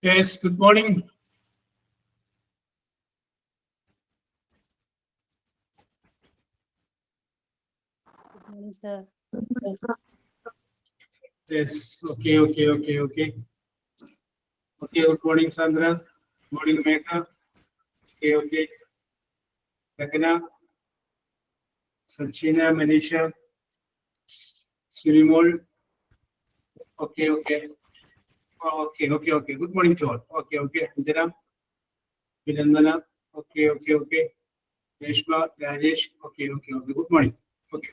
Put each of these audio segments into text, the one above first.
Yes, good morning. Good morning, sir. Yes, okay. Okay, good morning, Sandra. Good morning, Megha. Okay. Ragana, Sachina, Manisha, Surimol. Okay. Okay. Good morning to all. Okay. Anjana, Vinandana. Okay. Reshma, Rajesh. Okay. Good morning. Okay.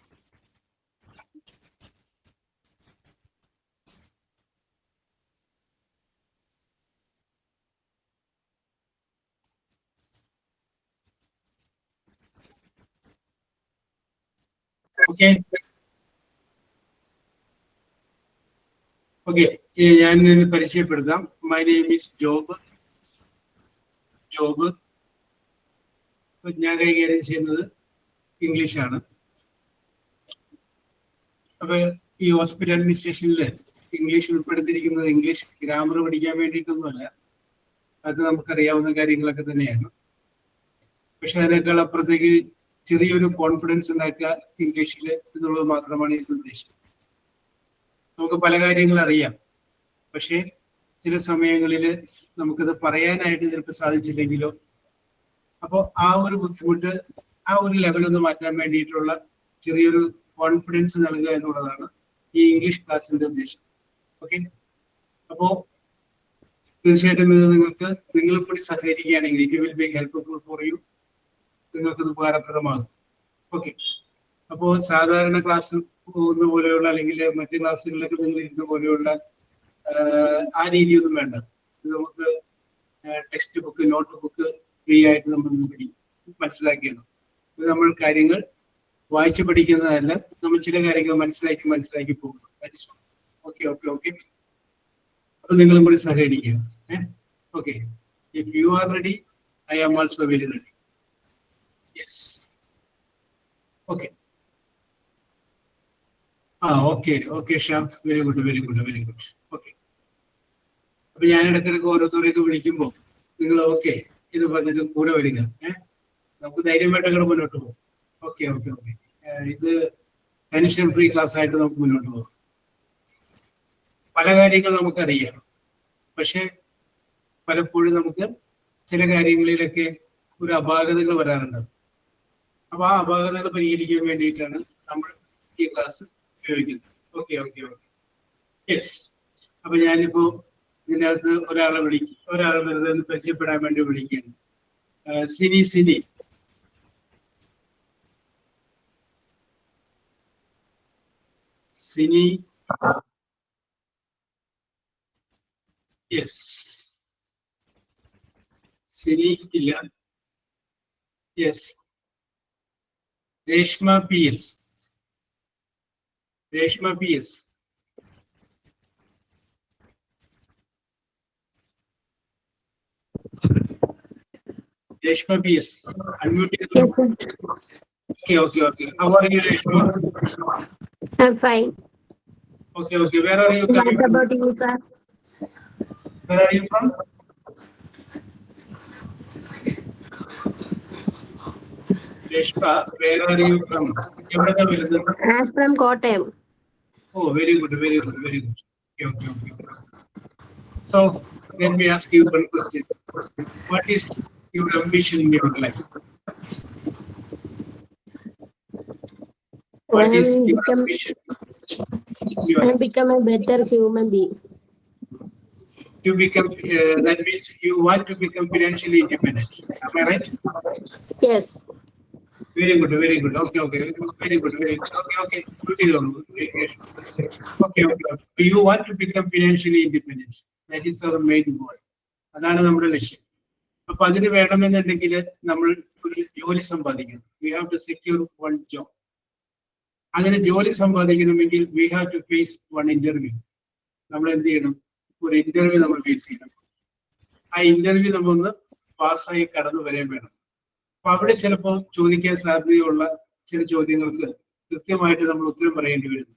Okay. Okay. My name is Job. ഞാൻ കൈകാര്യം ചെയ്യുന്നത് ഇംഗ്ലീഷാണ്. അപ്പൊ ഈ hospital അഡ്മിനിസ്ട്രേഷനിൽ English ഉൾപ്പെടുത്തിയിരിക്കുന്നത് English grammar പഠിക്കാൻ വേണ്ടിയിട്ടൊന്നുമല്ല, അത് നമുക്കറിയാവുന്ന കാര്യങ്ങളൊക്കെ തന്നെയാണ്. പക്ഷെ അതിനേക്കാൾ അപ്പുറത്തേക്ക് ചെറിയൊരു കോൺഫിഡൻസ് ഉണ്ടാക്കുക ഇംഗ്ലീഷിൽ എന്നുള്ളത് മാത്രമാണ് ഇതിന്റെ ഉദ്ദേശം. നമുക്ക് പല കാര്യങ്ങൾ അറിയാം, പക്ഷെ ചില സമയങ്ങളിൽ നമുക്കത് പറയാനായിട്ട് ചിലപ്പോൾ സാധിച്ചില്ലെങ്കിലോ, അപ്പോൾ ആ ഒരു ബുദ്ധിമുട്ട്, ആ ഒരു ലെവൽ ഒന്ന് മാറ്റാൻ വേണ്ടിയിട്ടുള്ള ചെറിയൊരു കോൺഫിഡൻസ് നൽകുക എന്നുള്ളതാണ് ഈ ഇംഗ്ലീഷ് ക്ലാസ്സിന്റെ ഉദ്ദേശം. ഓക്കെ, അപ്പോ തീർച്ചയായിട്ടും ഇത് നിങ്ങൾ കൂടി സഹകരിക്കുകയാണെങ്കിൽ it will be helpful for you, നിങ്ങൾക്ക് ഉപകാരപ്രദമാകും. ഓക്കെ, അപ്പോ സാധാരണ ക്ലാസ്സിൽ പോകുന്ന പോലെയുള്ള അല്ലെങ്കിൽ മറ്റു ക്ലാസ്സുകളിലൊക്കെ നിങ്ങൾ ഇരുന്ന പോലെയുള്ള ആ രീതിയൊന്നും വേണ്ട. ഇത് നമുക്ക് text book, note book free ആയിട്ട് നമ്മൾ മനസ്സിലാക്കിയാണ്. ഇത് നമ്മൾ കാര്യങ്ങൾ വായിച്ചു പഠിക്കുന്നതല്ല, നമ്മൾ ചില കാര്യങ്ങൾ മനസ്സിലാക്കി പോകുന്നു. ഓക്കെ. അപ്പൊ നിങ്ങളും കൂടി സഹകരിക്കുക. Okay, if you are ready, I am also very ready. Yes, okay. Okay Shyam, very good. Okay, അപ്പൊ ഞാൻ ഇടയ്ക്കിടയ്ക്ക് ഓരോരുത്തരെയൊക്കെ വിളിക്കുമ്പോൾ നിങ്ങൾ ഓക്കെ ഇത് പറഞ്ഞിട്ട് കൂടെ വരിക. നമുക്ക് ധൈര്യമായിട്ട് അങ്ങനെ മുന്നോട്ട് പോകും. ഓക്കെ. ഇത് ടെൻഷൻ ഫ്രീ ക്ലാസ് ആയിട്ട് നമുക്ക് മുന്നോട്ട് പോകാം. പല കാര്യങ്ങൾ നമുക്കറിയാം, പക്ഷെ പലപ്പോഴും നമുക്ക് ചില കാര്യങ്ങളിലൊക്കെ ഒരു അപാകതകൾ വരാറുണ്ട്. അപ്പൊ ആ അപാകതകൾ പരിഹരിക്കാൻ വേണ്ടിയിട്ടാണ് നമ്മൾ ഈ ക്ലാസ് ഉപയോഗിക്കുന്നത്. ഓക്കെ. യെസ്, അപ്പൊ ഞാനിപ്പോ ഇതിനകത്ത് ഒരാളെ വെറുതെ പരിചയപ്പെടാൻ വേണ്ടി വിളിക്കുകയാണ്. സിനി. യെസ്, സിനി ഇല്ല. Yes, Reshma P S. Reshma P S. Unmute. Yes, sir. Okay. How are you, Reshma? I'm fine. Okay. Where are you coming What from? about you, sir? Where are you from? Reshma, where are you from? I'm from Kottayam. Oh, very good. Okay. So, let me ask you one question. What is your ambition in your life? What is your ambition? And become a better human being. To become, that means you want to become financially independent. Am I right? Yes. Very good. Okay. Very good. Okay. You want to become financially independent. That is our main goal. അതാണ് നമ്മുടെ ലക്ഷ്യം. അപ്പൊ അതിന് വേണമെന്നുണ്ടെങ്കിൽ നമ്മൾ ഒരു ജോലി സമ്പാദിക്കണം. We have to secure one job. അങ്ങനെ ജോലി സമ്പാദിക്കണമെങ്കിൽ we have to face one interview. നമ്മൾ എന്ത് ചെയ്യണം? ഒരു ഇന്റർവ്യൂ നമ്മൾ ഫേസ് ചെയ്യണം. ആ ഇന്റർവ്യൂ നമ്മളൊന്ന് പാസ്സായി കടന്നു വരാൻ വേണം. അപ്പൊ അവിടെ ചിലപ്പോൾ ചോദിക്കാൻ സാധ്യതയുള്ള ചില ചോദ്യങ്ങൾക്ക് കൃത്യമായിട്ട് നമ്മൾ ഉത്തരം പറയേണ്ടി വരുന്നു.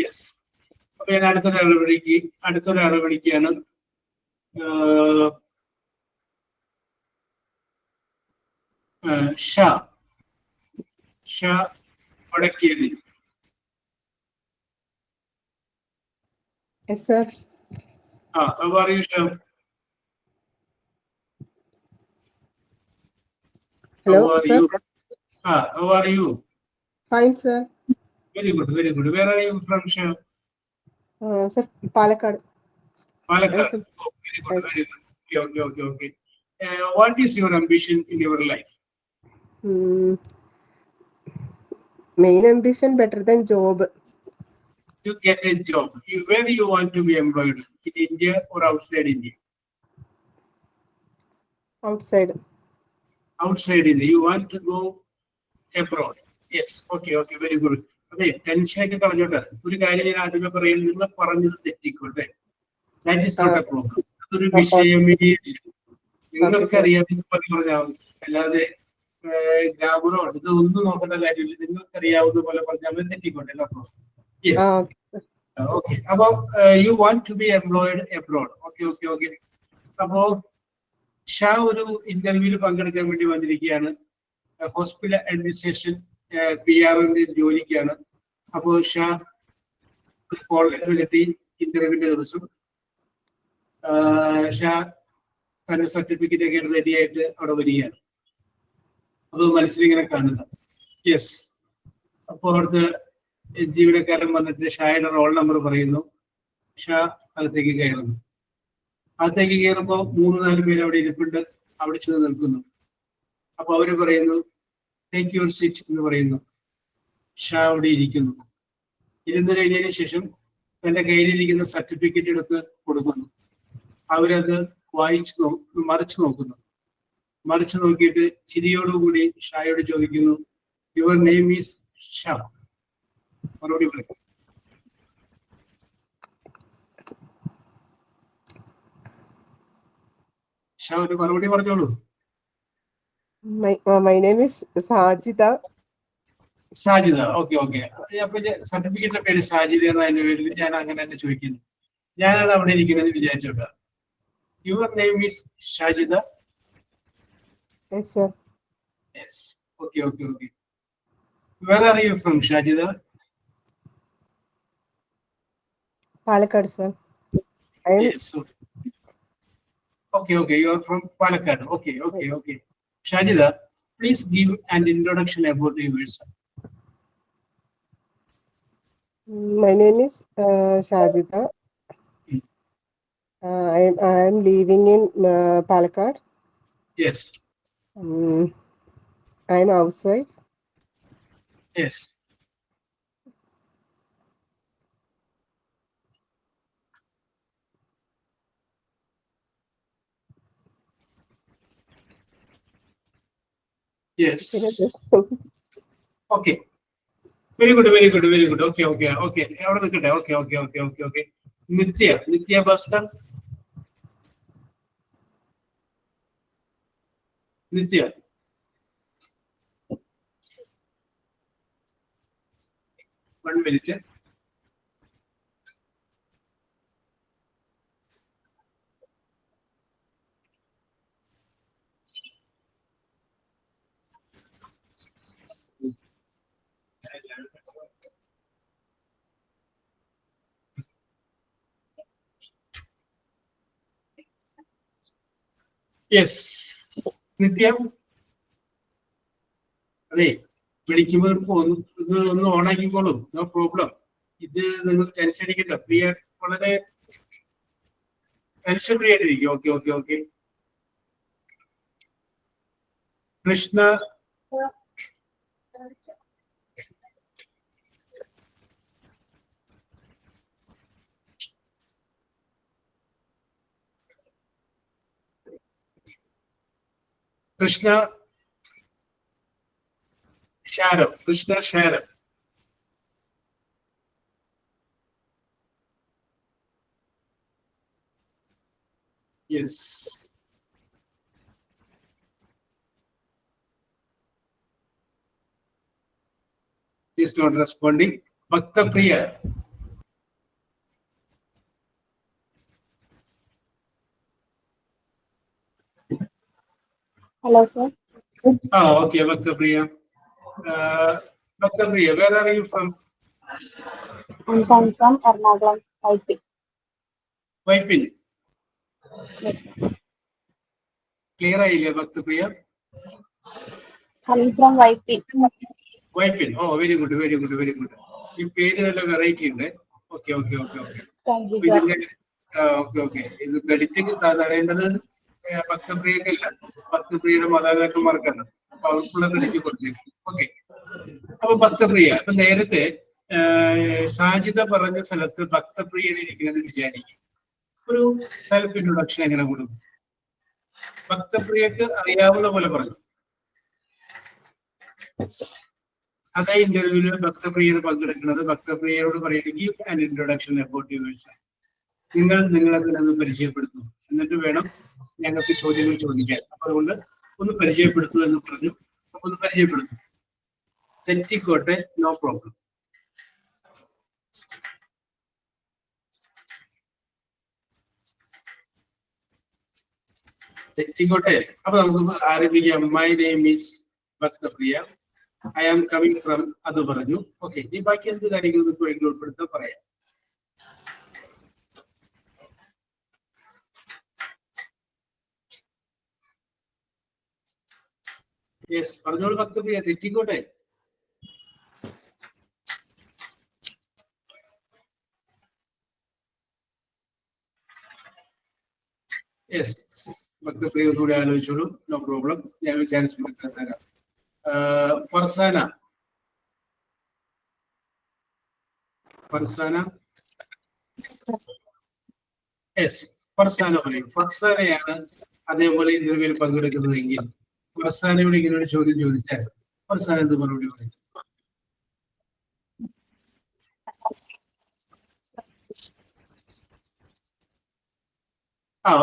യെസ്. അപ്പൊ ഞാൻ അടുത്തൊരാളെ വിളിക്കുകയാണ്. Shah വടക്കേതിൽ. Yes, sir. How are you, Shah? Hello, how are sir. you? How are you? Fine, sir. Very good, very good. Where are you from, Shah? Sir, Palakkad. Palakkad. Oh, very good, very good. Okay. What is your ambition in your life? Main ambition better than job. To get a job. Where you want to be employed? In India or outside India? Outside. Outside India. You want to go abroad? Yes. Okay, very good. അതെ, ടെൻഷനൊക്കെ കളഞ്ഞോട്ടെ. ഒരു കാര്യം ഞാൻ ആദ്യമേ പറയുന്നത്, നിങ്ങൾ പറഞ്ഞത് തെറ്റിക്കോട്ടെ. That is not a problem. അതൊരു വിഷയമേ നിങ്ങൾക്കറിയാം പറഞ്ഞാൽ മതി. അല്ലാതെ ഗ്രാമറോ ഇതൊന്നും നോക്കേണ്ട കാര്യമില്ല. നിങ്ങൾക്കറിയാവുന്ന പോലെ പറഞ്ഞാൽ മതി, തെറ്റിക്കോട്ടെ. No problem. യെസ്. ഓക്കെ. അപ്പൊ you want to be employed abroad. Okay. അപ്പോ ഷാ ഒരു ഇന്റർവ്യൂവിൽ പങ്കെടുക്കാൻ വേണ്ടി വന്നിരിക്കുകയാണ്. ഹോസ്പിറ്റൽ അഡ്മിനിസ്ട്രേഷൻ PR ജോലിക്കാണ്. അപ്പോ ഷാ കോൾ ലെറ്റർ കിട്ടി ഇന്റർവ്യൂവിന്റെ ദിവസം. ഷാ തന്റെ സർട്ടിഫിക്കറ്റ് ഒക്കെ റെഡി ആയിട്ട് അവിടെ വരികയാണ്. അത് മനസ്സിലിങ്ങനെ കാണുക. യെസ്. അപ്പോൾ അവിടുത്തെ ജീവനക്കാരൻ വന്നിട്ട് ഷായുടെ റോൾ നമ്പർ പറയുന്നു. ഷാ അകത്തേക്ക് കയറുന്നു. അകത്തേക്ക് കയറുമ്പോൾ 3-4 പേര് അവിടെ ഇരിപ്പുണ്ട്. അവിടെ ചെന്ന് നിൽക്കുന്നു. അപ്പൊ അവര് പറയുന്നു ടേക്ക് യുവർ സീറ്റ് എന്ന് പറയുന്നു. ഷാ അവിടെ ഇരിക്കുന്നു. ഇരുന്ന് കഴിഞ്ഞതിന് ശേഷം തന്റെ കയ്യിലിരിക്കുന്ന സർട്ടിഫിക്കറ്റ് എടുത്ത് കൊടുക്കുന്നു. അവരത് മറിച്ചു നോക്കുന്നു. മറിച്ചു നോക്കിയിട്ട് ചിരിയോടുകൂടി ഷായോട് ചോദിക്കുന്നു, യുവർ നെയിം ഈസ് ഷാ. മറുപടി പറയും. ഷാ ഒരു മറുപടി പറഞ്ഞോളൂ. My name is Sajida. Sajida. Okay. അപ്പൊ സർട്ടിഫിക്കറ്റിന്റെ പേര് സാജിദ എന്നതിന്റെ പേരിൽ ഞാൻ അങ്ങനെ തന്നെ ചോദിക്കുന്നു. ഞാനാണ് അവിടെ ഇരിക്കുന്നത് വിചാരിച്ചോട്ടെ. Your name is Shajida. Yes, sir. Yes. Okay. Where are you from, Shajida? Palakkad, sir. Yes. Okay. You are from Palakkad. Okay. Shajida, please give an introduction about yourself. My name is Sajida. I am living in Palakkad. Yes. I am a housewife. Yes. Yes. Okay. Very good. Okay. അവിടെ നിൽക്കട്ടെ. Okay. നിത്യ ഭാസ്കർ. നിത്യ. One minute. Yes. നിത്യം. അതെ, വിളിക്കുമ്പോൾ ഒന്ന് ഓണാക്കിക്കോളും. No problem. ഇത് നിങ്ങൾ tension അടിക്കണ്ട. Free ആയിട്ട്, വളരെ ടെൻഷൻ ഫ്രീ ആയിട്ടിരിക്കും. ഓക്കെ. കൃഷ്ണ. ഷാരോ. Yes. He's not responding. Bhakta Priya. Hello, sir. Okay, Bhakta Priya. Bhakta Priya, where are you from? I'm from Ernakulam, IP. Vaipin. Yes. Clear ആയില്ലേ Bhakta Priya? Coming from IP. Vaipin. Oh, very good, very good, very good. ഈ പേര് നല്ല variety ഉണ്ട്. Okay okay okay okay. Thank you, sir. ഇതിന്റെ okay okay. ഇത് credit തരേണ്ടത് ഭക്തപ്രിയക്കല്ല, ഭക്തപ്രിയയുടെ മാതാപിതാക്കന്മാർക്കാണ്. അപ്പൊ അവർക്കുള്ള ക്രെഡിറ്റ് കൊടുത്തേക്കും. ഓക്കെ. അപ്പൊ ഭക്തപ്രിയ, അപ്പൊ നേരത്തെ ഷാജിദ പറഞ്ഞ സ്ഥലത്ത് ഭക്തപ്രിയൻ ഇരിക്കുന്നത് വിചാരിക്കും. ഒരു സെൽഫ് ഇൻട്രൊഡക്ഷൻ എങ്ങനെ കൊടുക്കും? ഭക്തപ്രിയക്ക് അറിയാവുന്ന പോലെ പറഞ്ഞു. അതേ ഇന്റർവ്യൂവിൽ ഭക്തപ്രിയർ പങ്കെടുക്കുന്നത് ഭക്തപ്രിയരോട് പറയുന്നത് give an introduction about yourself. നിങ്ങൾ നിങ്ങളെ തന്നെ പരിചയപ്പെടുത്തും, എന്നിട്ട് വേണം ഞങ്ങൾക്ക് ചോദ്യങ്ങൾ ചോദിക്കാൻ. അപ്പൊ അതുകൊണ്ട് ഒന്ന് പരിചയപ്പെടുത്തു എന്ന് പറഞ്ഞു. അപ്പൊ ഒന്ന് പരിചയപ്പെടുത്തും. തെറ്റിക്കോട്ടെ, നോ പ്രോബ്ലം. തെറ്റിക്കോട്ടെ. അപ്പൊ നമുക്ക് ആരംഭിക്കാം. My name is Bhaktapriya, I am coming from, അത് പറഞ്ഞു. ഓക്കെ, ഇനി ബാക്കി എന്ത് കാര്യങ്ങൾ നിങ്ങൾക്ക് ഉൾപ്പെടുത്താൻ പറയാം. യെസ്, പറഞ്ഞോളൂ ഭക്തപ്രിയ. തെറ്റിക്കോട്ടെ. യെസ്, ഭക്തപ്രിയ ഒന്നുകൂടി ആലോചിച്ചോളൂ, നോ പ്രോബ്ലം. ഞാൻ ചാൻസ് തരാം. ഫർസാന. ഫർസാന. യെസ്, ഫർസാന പറയും. ഫർസാനയാണ് അതേപോലെ ഇന്റർവ്യൂവിൽ പങ്കെടുക്കുന്നതെങ്കിൽ ഫർസാനയോട് ഇങ്ങനെ ഒരു ചോദ്യം ചോദിച്ചാൽ ഫർസാന എന്ത് മറുപടി പറയും?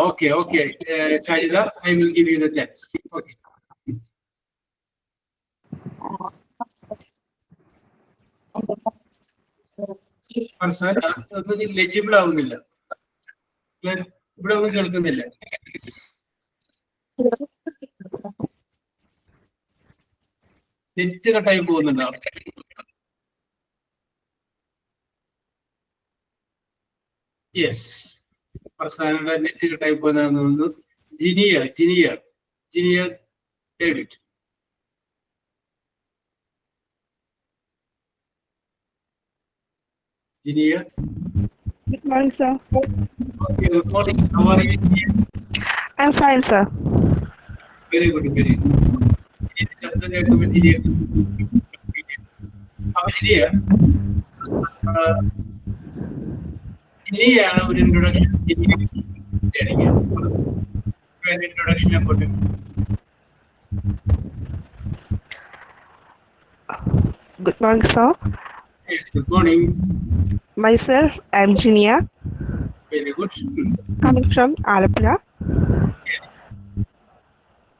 Okay okay Shajida, I will give you the chance. Okay. Farsana ഒന്നും ലെജിബിൾ ആവുന്നില്ല. ഇവിടെ ഒന്നും കേൾക്കുന്നില്ല. നെറ്റ് കട്ടായി പോകുന്നുണ്ടോ? യെസ്, ഫർസാനയുടെ നെറ്റ് കട്ടായി പോകുന്നതെന്ന് തോന്നുന്നു. Jiniya Jiniya Jiniya David. Jiniya. Good morning, sir. Okay, good morning. How are you? I'm fine, sir. Very good, very good. ശബ്ദം കേൾക്കുമ്പോൾ ജിനിയ. അപ്പൊ ജിനിയ, ജിനിയാണ് ഒരു ഇൻട്രൊഡക്ഷൻ. ഇൻട്രൊഡക്ഷൻ അങ്ങോട്ട്. Good morning, sir. Yes, good morning. Myself, I'm Jinia, Very good. coming from Alapura. Yes.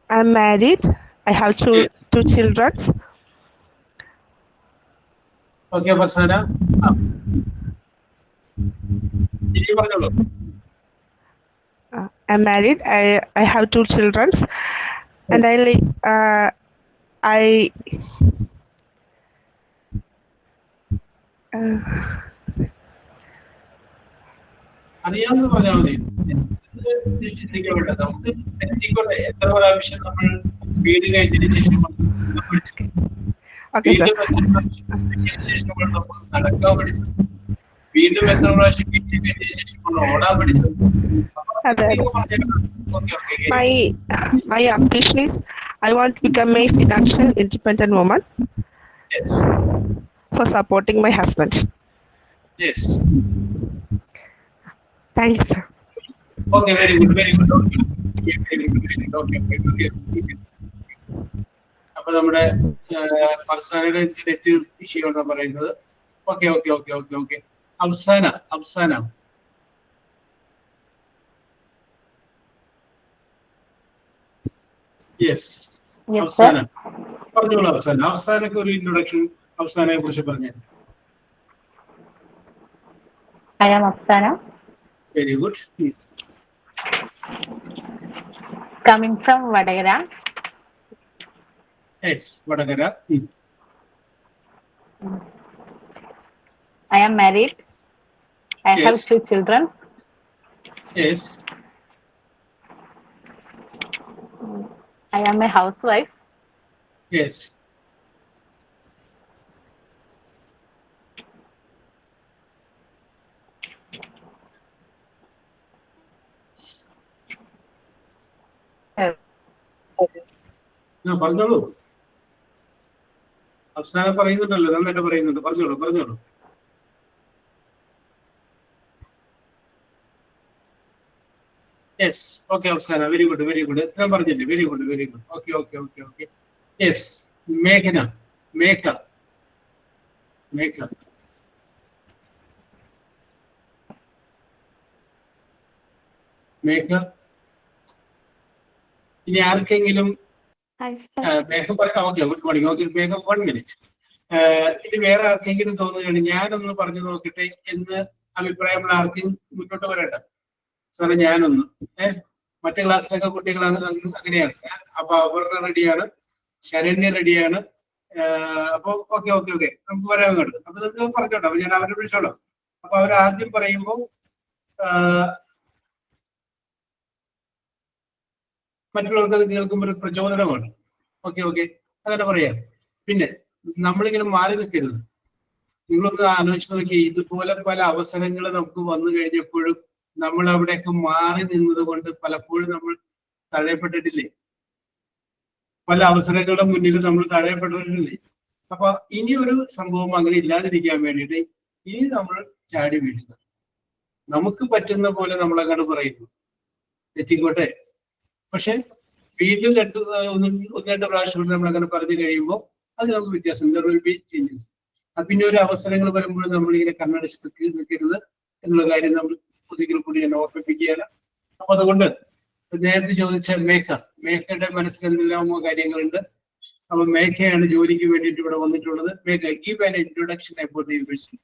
I'm married. I have two children. Okay, Farsana. Jiniya പറഞ്ഞോളൂ. I'm married. I have two children, and അറിയാവുന്ന പറഞ്ഞാൽ മതി. ചിന്തിക്കാൻ വേണ്ട. നമുക്ക് തെറ്റിക്കോട്ടെ. എത്ര പ്രാവശ്യം നമ്മൾ വീട് കഴിഞ്ഞതിന് ശേഷം okay, sir. ശേഷം നമ്മൾ നടക്കാൻ പഠിച്ചത്, വീണ്ടും എത്ര പ്രാവശ്യം കഴിഞ്ഞതിന് ശേഷം നമ്മൾ ഓടാൻ പഠിച്ചത്. My ambition is I want to become a financial independent woman. Yes. For supporting my husband. Yes. Thank you, sir. Okay, very good, very good. Okay. അപ്പൊ നമ്മുടെ ഫർസാനയുടെ നെറ്റ് ഇഷ്യൂ ആണ് പറയുന്നത്. Okay. Afsana. Yes. Yes, sir. അവസാനം പറഞ്ഞോളൂ. അവസാനൊക്കെ ഒരു introduction അവസാനയെ കുറിച്ച് പറഞ്ഞു. I am Afsana. Very good. Coming from Vadagara. Yes. Vadakara. I am married. I have Yes. 2 children. Yes. I am a housewife. Yes. പറഞ്ഞോളൂ. അവസാനം പറയുന്നുണ്ടല്ലോ, നന്നായിട്ട് പറയുന്നുണ്ട്. പറഞ്ഞോളൂ. യെസ്. ഓക്കെ അവസാന. Very good. ഞാൻ പറഞ്ഞില്ലേ? Very good. ഓക്കെ. യെസ്. മേഘ. ഇനി ആർക്കെങ്കിലും മേഘം പറയാം. Okay, good morning. ഓക്കെ മേഘം, 1 minute. ഇനി വേറെ ആർക്കെങ്കിലും തോന്നുകയാണ് ഞാനൊന്ന് പറഞ്ഞു നോക്കട്ടെ എന്ന് അഭിപ്രായമുള്ള ആർക്കും മുന്നോട്ട് വരേണ്ട. സാറേ ഞാനൊന്ന് മറ്റേ ക്ലാസ്സിലൊക്കെ കുട്ടികൾ അങ്ങനെയാണ്. അപ്പൊ അപർണ റെഡിയാണ്, ശരണ്യ റെഡിയാണ്. അപ്പൊ ഓക്കെ നമുക്ക് വരാൻ അങ്ങോട്ട്. അപ്പൊ നിങ്ങൾക്ക് പറഞ്ഞോട്ടോ. അപ്പൊ ഞാൻ അവരെ വിളിച്ചോളാം. അപ്പൊ അവർ ആദ്യം പറയുമ്പോ മറ്റുള്ളവർക്ക് അത് കേൾക്കുമ്പോൾ ഒരു പ്രചോദനമാണ്. ഓക്കെ അങ്ങനെ പറയാം. പിന്നെ നമ്മളിങ്ങനെ മാറി നിൽക്കരുത്. നിങ്ങളൊന്ന് ആലോചിച്ച് നോക്കി, ഇതുപോലെ പല അവസരങ്ങൾ നമുക്ക് വന്നു കഴിഞ്ഞപ്പോഴും നമ്മൾ അവിടെയൊക്കെ മാറി നിന്നത് കൊണ്ട് പലപ്പോഴും നമ്മൾ തഴയപ്പെട്ടിട്ടില്ലേ? പല അവസരങ്ങളുടെ മുന്നിൽ നമ്മൾ തഴയപ്പെട്ടിട്ടില്ലേ? അപ്പൊ ഇനി ഒരു സംഭവം അങ്ങനെ ഇല്ലാതിരിക്കാൻ വേണ്ടിയിട്ട് ഇനി നമ്മൾ ചാടി വീഴുക. നമുക്ക് പറ്റുന്ന പോലെ നമ്മളങ്ങോട്ട് പറയുന്നു, തെറ്റിക്കോട്ടെ. പക്ഷെ വീണ്ടും ഒന്ന് രണ്ട് പ്രാവശ്യം നമ്മൾ അങ്ങനെ പറഞ്ഞു കഴിയുമ്പോൾ അത് നമുക്ക് വ്യത്യാസം. ചേഞ്ചസ്. പിന്നെ ഒരു അവസരങ്ങൾ വരുമ്പോൾ നമ്മളിങ്ങനെ കണ്ണടച്ച് നിൽക്കരുത് എന്നുള്ള കാര്യം നമ്മൾ ഒരിക്കൽ കൂടി ഞാൻ ഓർമ്മിപ്പിക്കുകയാണ്. അപ്പൊ അതുകൊണ്ട് നേരത്തെ ചോദിച്ച മേഘയുടെ മനസ്സിൽ എന്തെല്ലാമോ കാര്യങ്ങളുണ്ട്. അപ്പൊ മേഘയാണ് ജോലിക്ക് വേണ്ടിയിട്ട് ഇവിടെ വന്നിട്ടുള്ളത്. Megha, give an introduction about yourself.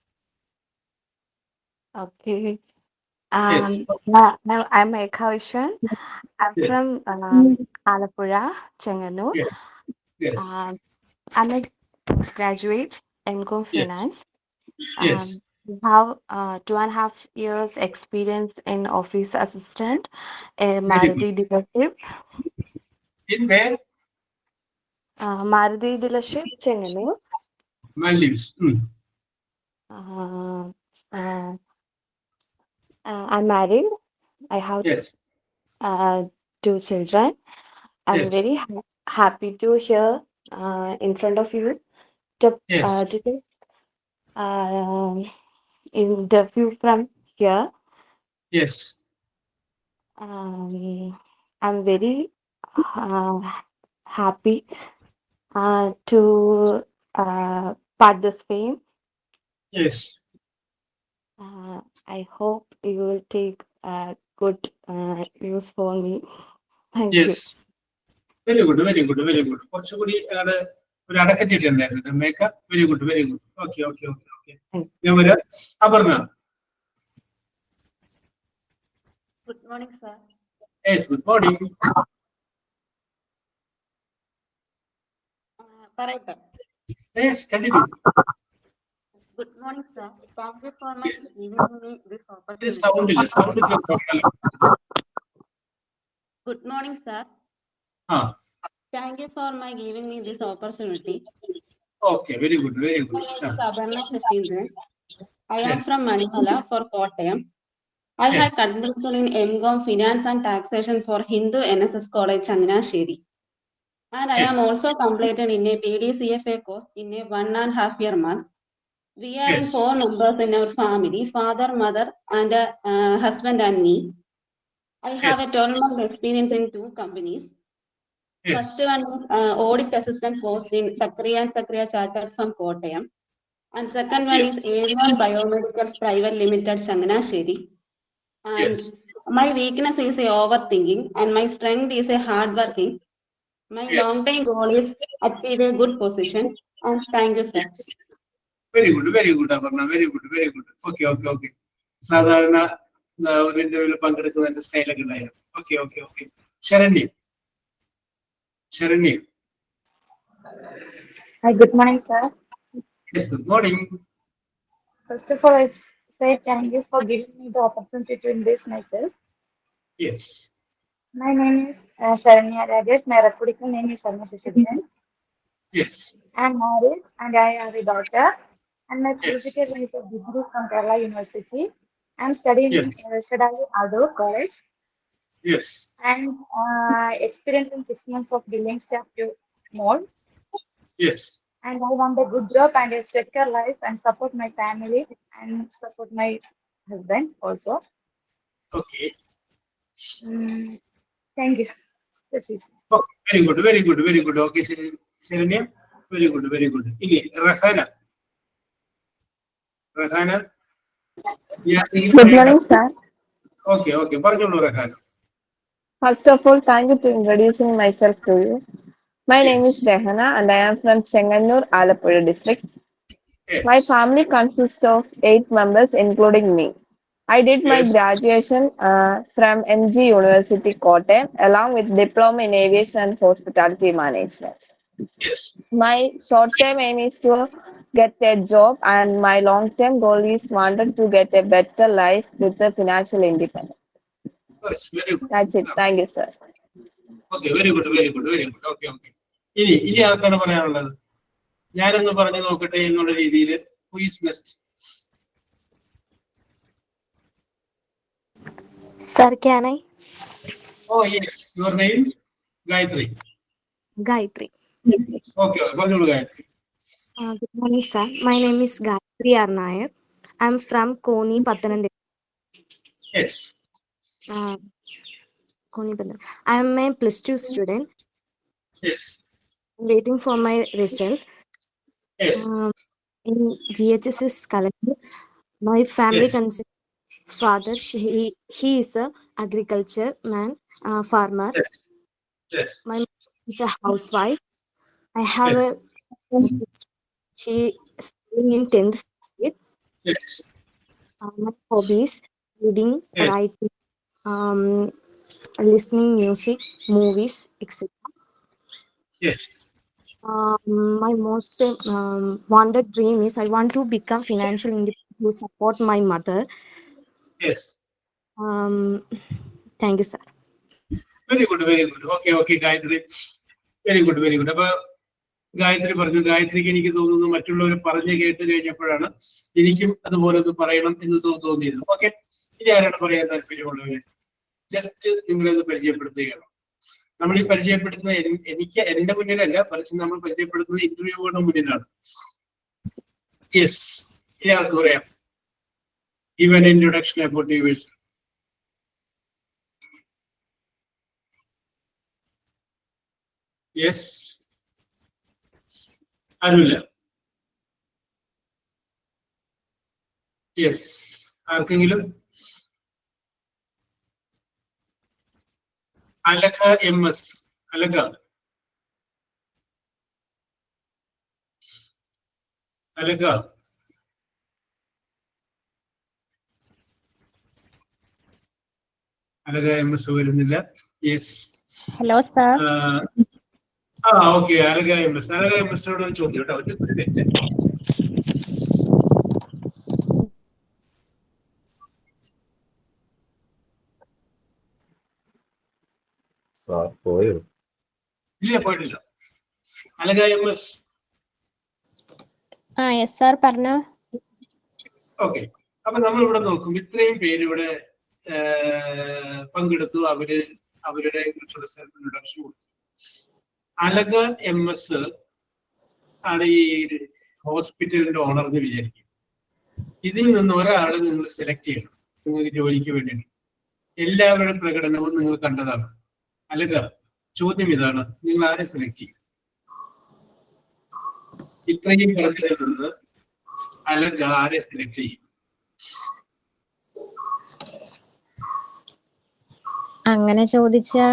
Okay. Yes. I'm Megha Vishwan. I'm Yes. from Alapura, Chenganur. Yes. I'm a graduate MCom Finance. Yes. Have 2.5 years experience in office assistant, a Very Maruti dealership. In where? Maruti dealership, Chenganur. Maldives. I'm married. I have Yes. 2 children. I'm Yes. very happy to hear in front of you to Yes. take interview from here. Yes. I'm very happy to participate. Yes. I hope you will take good use for me. Thank you. Yes. Very good. കുറച്ചുകൂടി ഒരു അടക്കച്ചിട്ട് ഉണ്ടായിരുന്നു മേഘ. Very good. Okay. ഞാൻ വരാം. Aparna. Good morning, sir. Yes, good morning. Parayta. Yes, continue. Good morning, sir. Thank you for giving me this This opportunity. sound ഇല്ല. Good morning, sir. Thank you for giving me this opportunity. Okay, very good. My name is Abarna Shashindran. I am from Manipala for Kottayam. I had completed in MCom Finance and Taxation for Hindu NSS College, Changanasheri. And I am also completed in a PDCFA course in a 1.5 year month. We are in 4 members in our family, father, mother, and husband and me. I have a 12-month experience in 2 companies. First one is audit assistant post in Sakriya and Sakriya Chartered from Kottayam. And second one is A1 Biomedicals Private Limited, Changanasheri. And my weakness is overthinking and my strength is hardworking. My Yes. long-term goal is achieve a good position. And thank you, sir. Yes. Very good, Aparna. Very good, very good. Okay, okay, okay. സാധാരണ ഒരു ഇന്റർവ്യൂവിൽ പങ്കെടുക്കുന്നതിന്റെ സ്റ്റൈലൊക്കെ ഉണ്ടായിരുന്നു. Okay okay okay. Saranya. Hi, good morning, sir. Yes, good morning. First of all, I'd say thank you for giving me the opportunity to introduce myself. Yes. My name is Sharanya Rajesh. My Rakudika name is Sharma Shishidhan. Yes. I'm married and I have a daughter. And my Yes. qualification is a degree from Kerala University. I'm studying Yes. in Adoor College. Yes. And experience in 6 months of billing staff to more. Yes. And I want a good job and a secure life and support my family and support my husband also. Okay. Thank you. That is. Okay. Very good, very good, very good. Okay, Sharanya. Very good, very good. ഇനി Rahana. Good morning, sir. Okay, okay. പറഞ്ഞോളൂ Rahana. First of all, thank you for introducing myself to you. My name is Yes. Rehana and I am from Chengannur, Alappuzha district. Yes. My family consists of 8 members, including me. I did my Yes. graduation from MG University, Kottayam, along with diploma in aviation and hospitality management. Yes. My short-term aim is to get a job, and my long-term goal is wanted to get a better life with the financial independence. Yes. Very good. That's it. Thank you, sir. Okay, very good, very good, very good. Okay, okay. ഇനി ആർക്കാണ് പറയാനുള്ളത്? ഞാനൊന്ന് പറഞ്ഞു നോക്കട്ടെ എന്നുള്ള രീതിയിൽ. Who is next? Sir, can I? Oh yes, your name? Gayatri. Gayatri. Okay, പറഞ്ഞോളൂ Gayatri. Good morning, sir. My name is Gayatri Arnayak. I'm from Koni, Pathanamthitta. Yes. Koni, Pathanamthitta. I'm a +2 student. Yes. I'm waiting for my result. Yes. In GHS's calendar, my family Yes. consists father. He is a agriculture man, farmer. Yes. Yes. My mom is a housewife. I have Yes. she is studying in 10th standard. Yes. My hobbies: reading, Yes. writing, listening music, movies, etc. Yes. My most wanted dream is I want to become financial independent to support my mother. Yes. Thank you, sir. Very good, very good. Okay, okay, Gayatri. Very good, very good. അപ്പൊ ഗായത്രി പറഞ്ഞു. ഗായത്രിക്ക് എനിക്ക് തോന്നുന്നു മറ്റുള്ളവർ പറഞ്ഞു കേട്ട് കഴിഞ്ഞപ്പോഴാണ് എനിക്കും അതുപോലെ ഒന്ന് പറയണം എന്ന് തോന്നിയത്. ഓക്കെ, ഇനി ആരാണ് പറയാൻ താല്പര്യമുള്ളവര്? ജസ്റ്റ് നിങ്ങളത് പരിചയപ്പെടുത്തുകയാണ്. നമ്മൾ ഈ പരിചയപ്പെടുത്തുന്നത് എനിക്ക് എന്റെ മുന്നിലല്ല, മറിച്ച് നമ്മൾ പരിചയപ്പെടുത്തുന്നത് ഇന്റർവ്യൂകളുടെ മുന്നിലാണ്. യെസ്, ഇനി ആർക്ക് പറയാം? Give an introduction about yourself. Yes. ആരുമില്ല? യെസ്, ആർക്കെങ്കിലും? അലക MS. അലക. അലക. അലക MS വരുന്നില്ല. Yes. Hello, sir. Okay. Alaka MS. Alaka MS-നോട് ഒരു ചോദ്യം കേട്ടോ. ഒരു മിനിറ്റ്. പോയോ? ഇല്ല, പോയിട്ടില്ല. Alaka MS. Yes, sir. Parna. Okay, അപ്പൊ നമ്മൾ ഇവിടെ നോക്കും. ഇത്രയും പേര് ഇവിടെ പങ്കെടുത്തു. അവരുടെ കുറിച്ചുള്ള സെൽഫ് ഇൻട്രൊഡക്ഷൻ കൊടുത്തു. അലക MS ആണ് ഈ ഹോസ്പിറ്റലിന്റെ ഓണർ എന്ന് വിചാരിക്കും. ഇതിൽ നിന്ന് ഒരാളെ നിങ്ങൾ സെലക്ട് ചെയ്യണം നിങ്ങൾക്ക് ജോലിക്ക് വേണ്ടിയിട്ട്. എല്ലാവരുടെ പ്രകടനവും നിങ്ങൾ കണ്ടതാണ്. അലക, ചോദ്യം ഇതാണ്, നിങ്ങൾ ആരെ സെലക്ട് ചെയ്യും? ഇത്രയും പറഞ്ഞതിൽ നിന്ന് അലക ആരെ സെലക്ട് ചെയ്യും? അങ്ങനെ ചോദിച്ചാ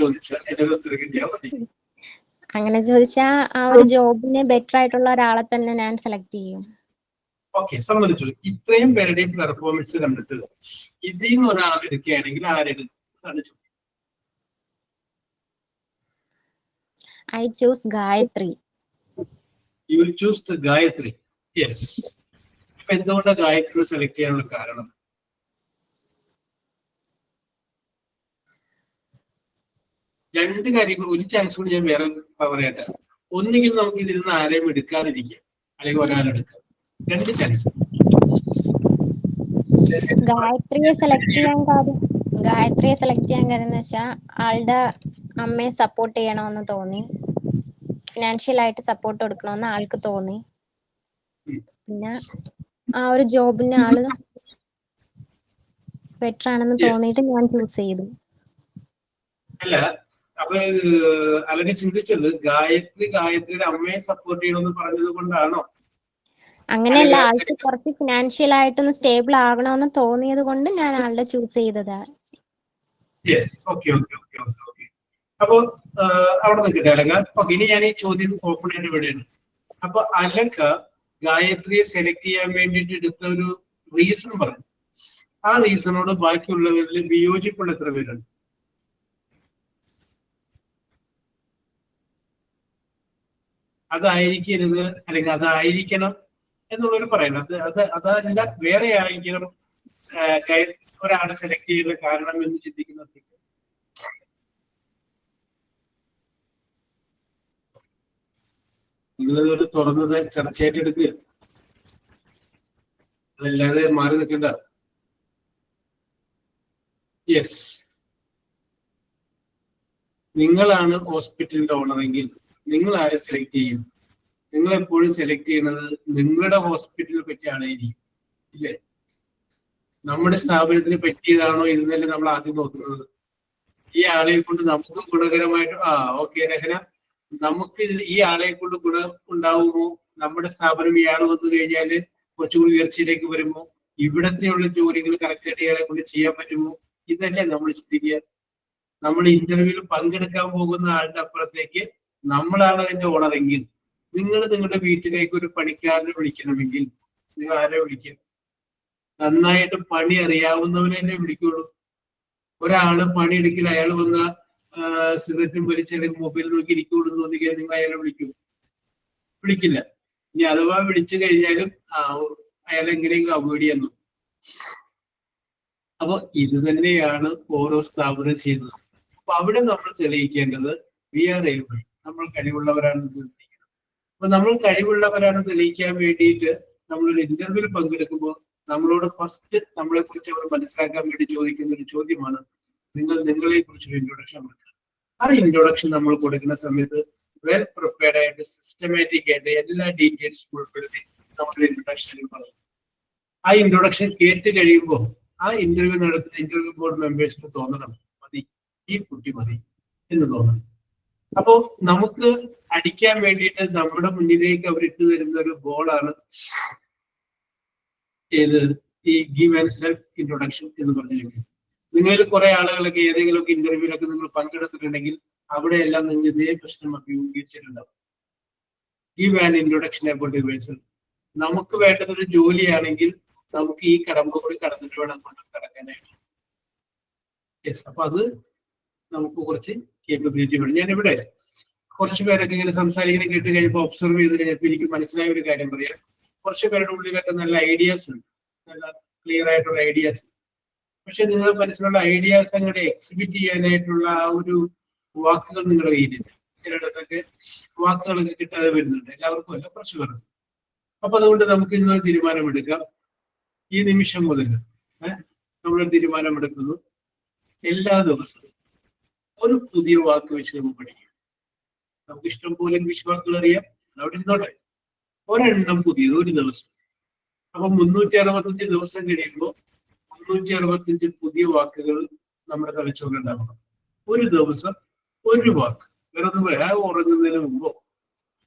ചോദിച്ചാൽ എന്നോട് ഉത്തരം കിട്ടിയാൽ മതി. അങ്ങനെ ചോദിച്ചാ ആ ഒരു ജോബിന് ബെറ്റർ ആയിട്ടുള്ള ഒരാളെ തന്നെ ഞാൻ സെലക്ട് ചെയ്യും. ഓക്കെ, സമ്മതിച്ചു. ഇത്രയും പേരുടെയും പെർഫോമൻസ് കണ്ടിട്ട് ഇതിൽ നിന്ന് ഒരാൾ എടുക്കുകയാണെങ്കിൽ ആരെടുക്കും? I choose Gayatri. You will choose the Gayatri. Yes. അപ്പൊ എന്തുകൊണ്ടാണ് ഗായത്രി സെലക്ട് ചെയ്യാനുള്ള കാരണം? രണ്ട് കാര്യങ്ങൾ, ഒരു ചാൻസ് കൂടി ഞാൻ വേറെ പറയട്ടെ. ഒന്നുകിൽ നമുക്ക് ഇതിൽ നിന്ന് ആരെയും എടുക്കാതിരിക്കാം, അല്ലെങ്കിൽ ഒരാളെടുക്കാം. രണ്ട് ചാൻസ്. ഗായത്രിയെ സെലക്ട് ചെയ്യാൻ കാര്യം എന്ന് വെച്ചാൽ ആളുടെ അമ്മയെ സപ്പോർട്ട് ചെയ്യണമെന്ന് തോന്നി, ഫിനാൻഷ്യൽ ആയിട്ട് സപ്പോർട്ട് കൊടുക്കണമെന്ന് ആൾക്ക് തോന്നി. പിന്നെ ആ ഒരു ജോബിന് ആള് ബെറ്റർ ആണെന്ന് തോന്നിയിട്ട് ഞാൻ ചൂസ് ചെയ്തു. അല്ല, അപ്പൊ അല്ലെങ്കിൽ ചിന്തിച്ചത് ഗായത്രിയുടെ അമ്മയെ സപ്പോർട്ട് ചെയ്യണമെന്ന് പറഞ്ഞത് കൊണ്ടാണോ? അങ്ങനെയല്ല, ആൾക്ക് കുറച്ച് ഫിനാൻഷ്യൽ ആയിട്ടൊന്ന് സ്റ്റേബിൾ ആകണമെന്ന് തോന്നിയത് കൊണ്ട് ഞാൻ ആളുടെ ചൂസ് ചെയ്തതാ. Yes, okay. അപ്പൊ അവിടെ നിൽക്കട്ടെ അലങ്ക. ഓക്കെ, ഇനി ഞാൻ ഈ ചോദ്യം ഓപ്പൺ ആയിട്ട് വിടുകയാണ്. അപ്പൊ അലങ്ക ഗായത്രിയെ സെലക്ട് ചെയ്യാൻ വേണ്ടിയിട്ട് എടുത്ത ഒരു റീസൺ പറഞ്ഞു. ആ റീസണോട് ബാക്കിയുള്ളവരിൽ വിയോജിപ്പുള്ള എത്ര പേരുണ്ട്? അതായിരിക്കരുത് അല്ലെങ്കിൽ അതായിരിക്കണം എന്നുള്ളവർ പറയണം. അതല്ല വേറെ ആയിരിക്കണം ഒരാളെ സെലക്ട് ചെയ്യുന്ന കാരണം എന്ന് ചിന്തിക്കുന്നത്. നിങ്ങളിതൊരു തുറന്നത് ചർച്ചയായിട്ട് എടുക്കുക, അതല്ലാതെ മാറി നിൽക്കണ്ട. യെസ്, നിങ്ങളാണ് ഹോസ്പിറ്റലിന്റെ ഓണറെങ്കിൽ നിങ്ങൾ ആരെ സെലക്ട് ചെയ്യും? നിങ്ങൾ എപ്പോഴും സെലക്ട് ചെയ്യുന്നത് നിങ്ങളുടെ ഹോസ്പിറ്റലിനെ പറ്റിയ ആളായിരിക്കും, ഇല്ലേ? നമ്മുടെ സ്ഥാപനത്തിന് പറ്റിയതാണോ ഇതെന്നല്ലേ നമ്മൾ ആദ്യം നോക്കുന്നത്. ഈ ആളെ കൊണ്ട് നമുക്ക് ഗുണകരമായിട്ട് ഓക്കെ രഹന, നമുക്ക് ഈ ആളെ കൊണ്ട് ഗുണം ഉണ്ടാവുമോ? നമ്മുടെ സ്ഥാപനം ഇയാൾ വന്നു കഴിഞ്ഞാല് കുറച്ചുകൂടി ഉയർച്ചയിലേക്ക് വരുമോ? ഇവിടത്തെയുള്ള ജോലികൾ കറക്റ്റായിട്ട് ഇയാളെ കൊണ്ട് ചെയ്യാൻ പറ്റുമോ? ഇതല്ലേ നമ്മൾ ചിന്തിക്കുക. നമ്മൾ ഇന്റർവ്യൂവിൽ പങ്കെടുക്കാൻ പോകുന്ന ആളുടെ അപ്പുറത്തേക്ക് നമ്മളാണ് അതിന്റെ ഓണറെങ്കിൽ, നിങ്ങൾ നിങ്ങളുടെ വീട്ടിലേക്ക് ഒരു പണിക്കാരനെ വിളിക്കണമെങ്കിൽ നിങ്ങൾ ആരെ വിളിക്കും? നന്നായിട്ട് പണി അറിയാവുന്നവനെ തന്നെ വിളിക്കുള്ളൂ. ഒരാള് പണിയെടുക്കില്ല, അയാൾ വന്ന സിഗരറ്റും വലിച്ചെടുക്കും മൊബൈൽ നോക്കി ഇരിക്കുള്ളൂ എന്ന് തോന്നിക്കാൻ നിങ്ങൾ അയാളെ വിളിക്കില്ല. ഇനി അഥവാ വിളിച്ചു കഴിഞ്ഞാലും അയാൾ എങ്ങനെയെങ്കിലും അവോയ്ഡ് ചെയ്യാൻ നോക്കും. അപ്പൊ ഇത് തന്നെയാണ് ഓരോ സ്ഥാപനം ചെയ്യുന്നത്. അപ്പൊ അവിടെ നമ്മൾ തെളിയിക്കേണ്ടത് വി ആർ ഏബിൾ, നമ്മൾ കഴിവുള്ളവരാണെന്ന് തെളിയിക്കണം. അപ്പൊ നമ്മൾ കഴിവുള്ളവരാണ് തെളിയിക്കാൻ വേണ്ടിയിട്ട് നമ്മളൊരു ഇന്റർവ്യൂവിൽ പങ്കെടുക്കുമ്പോൾ നമ്മളോട് ഫസ്റ്റ് നമ്മളെ കുറിച്ച് അവർ മനസ്സിലാക്കാൻ വേണ്ടി ചോദിക്കുന്ന ഒരു ചോദ്യമാണ് നിങ്ങളെ കുറിച്ചൊരു ഇൻട്രൊഡക്ഷൻ കൊടുക്കുക. ആ ഇൻട്രൊഡക്ഷൻ നമ്മൾ കൊടുക്കുന്ന സമയത്ത് വെൽ പ്രിപ്പയർഡ് ആയിട്ട് സിസ്റ്റമാറ്റിക് ആയിട്ട് എല്ലാ ഡീറ്റെയിൽസും ഉൾപ്പെടുത്തി നമ്മുടെ ഇൻട്രൊഡക്ഷനിൽ പറയും. ആ ഇൻട്രൊഡക്ഷൻ കേട്ട് കഴിയുമ്പോൾ ആ ഇന്റർവ്യൂ നടത്തുന്ന ഇന്റർവ്യൂ ബോർഡ് മെമ്പേഴ്സിന് തോന്നണം മതി, ഈ കുട്ടി മതി എന്ന് തോന്നണം. അപ്പോ നമുക്ക് അടിക്കാൻ വേണ്ടിയിട്ട് നമ്മുടെ മുന്നിലേക്ക് അവർ ഇട്ടു തരുന്ന ഒരു ബോളാണ് ഏത് ഈ ഗിവ് ആൻഡ് സെൽഫ് ഇൻട്രൊഡക്ഷൻ എന്ന് പറഞ്ഞിരിക്കുന്നത്. നിങ്ങളിൽ കുറെ ആളുകളൊക്കെ ഏതെങ്കിലുമൊക്കെ ഇന്റർവ്യൂലൊക്കെ നിങ്ങൾ പങ്കെടുത്തിട്ടുണ്ടെങ്കിൽ അവിടെയെല്ലാം നിങ്ങൾ ഇതേ പ്രശ്നം അഭിമുഖീകരിച്ചിട്ടുണ്ടാവും. Give and introduction about yourself. നമുക്ക് വേണ്ടതൊരു ജോലിയാണെങ്കിൽ നമുക്ക് ഈ കടമ്പ കൂടി കടന്നിട്ട് വേണം അങ്ങോട്ട് കടക്കാനായിട്ട്. യെസ്, അപ്പൊ അത് നമുക്ക് കുറച്ച് കേപ്പബിലിറ്റി വേണം. ഞാനിവിടെ കുറച്ച് പേരൊക്കെ ഇങ്ങനെ സംസാരിക്കുന്ന കേട്ട് കഴിയുമ്പോൾ ഒബ്സർവ് ചെയ്ത് കഴിഞ്ഞപ്പോൾ എനിക്ക് മനസ്സിലായ ഒരു കാര്യം പറയാം. കുറച്ച് പേരുടെ ഉള്ളിലൊക്കെ നല്ല ഐഡിയാസ് ഉണ്ട്, നല്ല ക്ലിയർ ആയിട്ടുള്ള ഐഡിയാസ്. പക്ഷെ നിങ്ങളുടെ മനസ്സിലുള്ള ഐഡിയാസ് അങ്ങോട്ട് എക്സിബിറ്റ് ചെയ്യാനായിട്ടുള്ള ആ ഒരു വാക്കുകൾ നിങ്ങളുടെ കയ്യിലില്ല. ചിലയിടത്തൊക്കെ വാക്കുകളൊക്കെ കിട്ടാതെ വരുന്നുണ്ട്, എല്ലാവർക്കും അല്ല, കുറച്ച് പേർക്ക്. അപ്പൊ അതുകൊണ്ട് നമുക്ക് ഇന്നൊരു തീരുമാനമെടുക്കാം. ഈ നിമിഷം മുതൽ നമ്മളൊരു തീരുമാനമെടുക്കുന്നു, എല്ലാ ദിവസവും ഒരു പുതിയ വാക്ക് വെച്ച് നമുക്ക് പഠിക്കാം. നമുക്ക് ഇഷ്ടം പോലെ ഇംഗ്ലീഷ് വാക്കുകൾ അറിയാം, അവിടെ ഇരുന്നോട്ടെ. ഒരെണ്ണം പുതിയത് ഒരു ദിവസം. അപ്പൊ 365 ദിവസം കഴിയുമ്പോൾ 365 പുതിയ വാക്കുകൾ നമ്മുടെ തലച്ചോറിലുണ്ടാവണം. ഒരു ദിവസം ഒരു വാക്ക്, വേറെ ഒന്നും ഉറങ്ങുന്നതിന് മുമ്പോ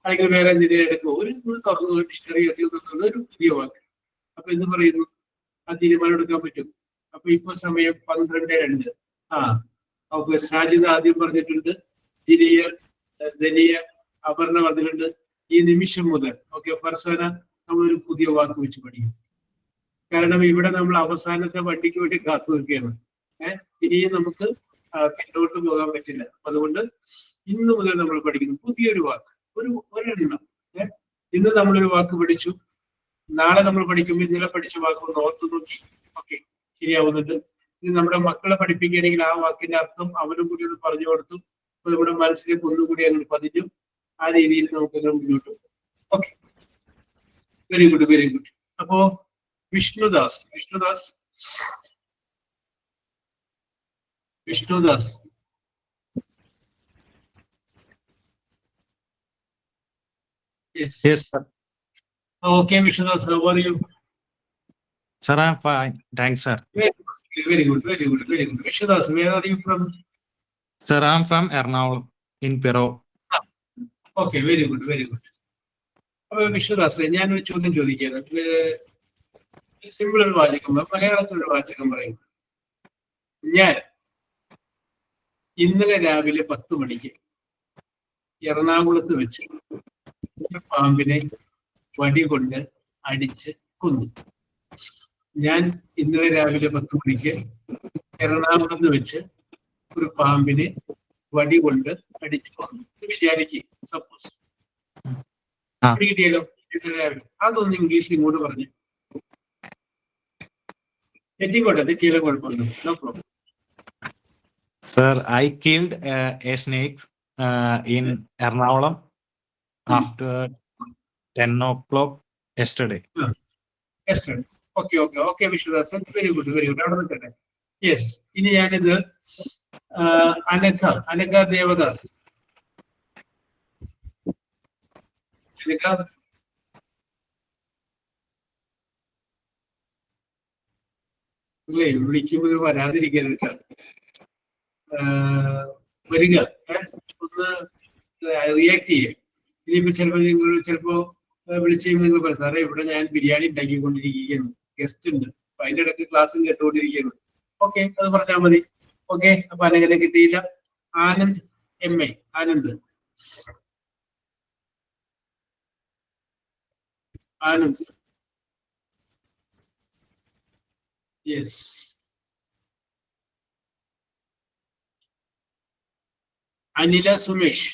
അല്ലെങ്കിൽ വേറെ എന്തിനും എടുക്കുമോ ഒരു തുറന്നു ഡിക്ഷണറി എത്തിയുള്ള ഒരു പുതിയ വാക്ക്. അപ്പൊ എന്ത് പറയുന്നു? ആ തീരുമാനം എടുക്കാൻ പറ്റും. അപ്പൊ ഇപ്പൊ സമയം 12:02. ഓക്കെ, സാജിദ് ആദ്യം പറഞ്ഞിട്ടുണ്ട്, ജിനിയ, ദനിയ, അപർണ പറഞ്ഞിട്ടുണ്ട്. ഈ നിമിഷം മുതൽ ഓക്കെ ഫർസാന നമ്മളൊരു പുതിയ വാക്ക് വെച്ച് പഠിക്കും. കാരണം ഇവിടെ നമ്മൾ അവസാനത്തെ വണ്ടിക്ക് വേണ്ടി കാത്തു നിൽക്കുകയാണ്. ഇനിയും നമുക്ക് പിന്നോട്ട് പോകാൻ പറ്റില്ല. അതുകൊണ്ട് ഇന്ന് മുതൽ നമ്മൾ പഠിക്കുന്നു പുതിയൊരു വാക്ക്, ഒരെണ്ണം. ഇന്ന് നമ്മളൊരു വാക്ക് പഠിച്ചു, നാളെ നമ്മൾ പഠിക്കുമ്പോൾ ഇന്നലെ പഠിച്ച വാക്ക് ഓർത്ത് നോക്കി ഓക്കെ ശരിയാവുന്നുണ്ട്. ഇനി നമ്മുടെ മക്കളെ പഠിപ്പിക്കുകയാണെങ്കിൽ ആ വാക്കിന്റെ അർത്ഥം അവരും കൂടി ഒന്ന് പറഞ്ഞു കൊടുത്തു, നമ്മുടെ മനസ്സിലേക്ക് ഒന്നുകൂടി അങ്ങനെ പതിഞ്ഞു. ആ രീതിയിൽ നമുക്ക് മുന്നോട്ട് പോകും. Okay, very good, very good. അപ്പോ Vishnudas yes sir. Okay, Vishnudas, how are you? Sir, I'm fine, thanks sir. Very good. Vishnudas, where are you from? Sir, I'm from Ernakulam in Pero. Okay, very good. അപ്പൊ വിഷ്ണുദാസ്, ഞാനൊരു ചോദ്യം ചോദിക്കുകയാണ്. Simple ഒരു വാചകം, മലയാളത്തിലൊരു വാചകം പറയും. ഞാൻ ഇന്നലെ രാവിലെ 10 മണിക്ക് എറണാകുളത്ത് വെച്ച് ഒരു പാമ്പിനെ വടി കൊണ്ട് അടിച്ച് കൊന്നു. ഞാൻ ഇന്നലെ രാവിലെ 10 മണിക്ക് എറണാകുളത്ത് വെച്ച് ഒരു പാമ്പിനെ വടി കൊണ്ട് അടിച്ച് കൊന്നു. വിചാരിക്കുക, സപ്പോസ് കിട്ടിയല്ലോ ഇന്നലെ രാവിലെ. അതൊന്ന് ഇംഗ്ലീഷിൽ ഇങ്ങോട്ട് പറഞ്ഞു. തെറ്റിയാലും കുഴപ്പമൊന്നും, no problem. Sir, I killed a snake in Ernakulam after 10 o'clock yesterday. Okay Vishnudasan, very good. അവിടെ നിൽക്കട്ടെ. യെസ്, ഇനി ഞാനിത് അനഘ ദേവദാസ്. വിളിക്കുമ്പോൾ വരാതിരിക്കരുത്. വരിക, ഒന്ന് റിയാക്ട് ചെയ്യുക. ഇനിയിപ്പോ ചിലപ്പോ വിളിച്ചു നിങ്ങൾ പറയും, സാറേ ഇവിടെ ഞാൻ ബിരിയാണി ഉണ്ടാക്കിക്കൊണ്ടിരിക്കുകയാണ്, ഗസ്റ്റ് ഉണ്ട്, അപ്പൊ അതിന്റെ ഇടയ്ക്ക് ക്ലാസ്സും കേട്ടുകൊണ്ടിരിക്കുകയാണ്. ഓക്കെ, അത് പറഞ്ഞാൽ മതി. ഓക്കെ, അപ്പൊ അനഘനെ കിട്ടിയില്ല. Anand MA, Anand yes. അനില സുമേഷ്.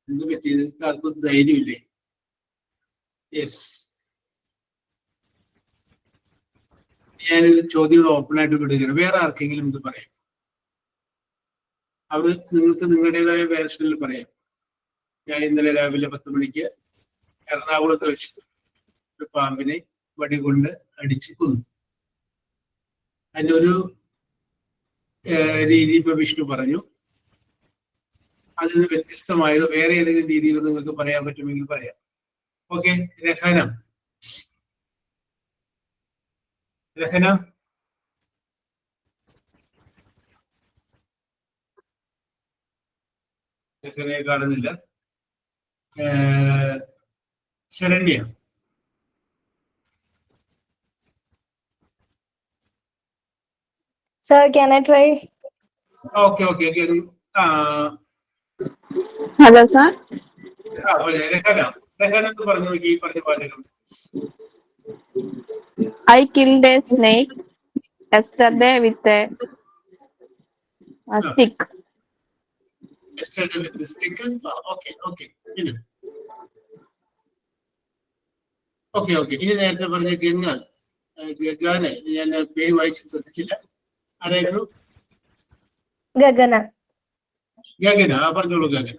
എന്ത് പറ്റിയത്? ആർക്കും ധൈര്യമില്ലേ? യെസ്, ഞാനിത് ചോദ്യങ്ങൾ ഓപ്പൺ ആയിട്ട് വിടുകയാണ്. വേറെ ആർക്കെങ്കിലും ഇത് പറയാം? നിങ്ങൾക്ക് നിങ്ങളുടേതായ വേർഷനിൽ പറയാം. ഞാൻ ഇന്നലെ രാവിലെ 10 മണിക്ക് എറണാകുളത്ത് വെച്ച് ഒരു പാമ്പിനെ വടി കൊണ്ട് അടിച്ച് കൊന്നു. അതിൻ്റെ ഒരു രീതി ഇപ്പൊ വിഷ്ണു പറഞ്ഞു. അതിന് വ്യത്യസ്തമായത് വേറെ ഏതെങ്കിലും രീതിയിൽ നിങ്ങൾക്ക് പറയാൻ പറ്റുമെങ്കിൽ പറയാം. ഓക്കെ, രഹന രഹനയെ കാണുന്നില്ല. Saranya. Sir, can I try? Okay. Hello, sir. Rahana എന്ന് പറഞ്ഞു നോക്കി, ഈ പറഞ്ഞ പാചകം. I killed a snake yesterday with a stick. Yesterday with the stick. Okay. Okay. ഇനി നേരത്തെ പറഞ്ഞ ഗഗാനെ ഞാൻ പേര് വായിച്ച് ശ്രദ്ധിച്ചില്ല. ആരായിരുന്നു? Gagana. ഗഗന, പറഞ്ഞോളൂ ഗഗന.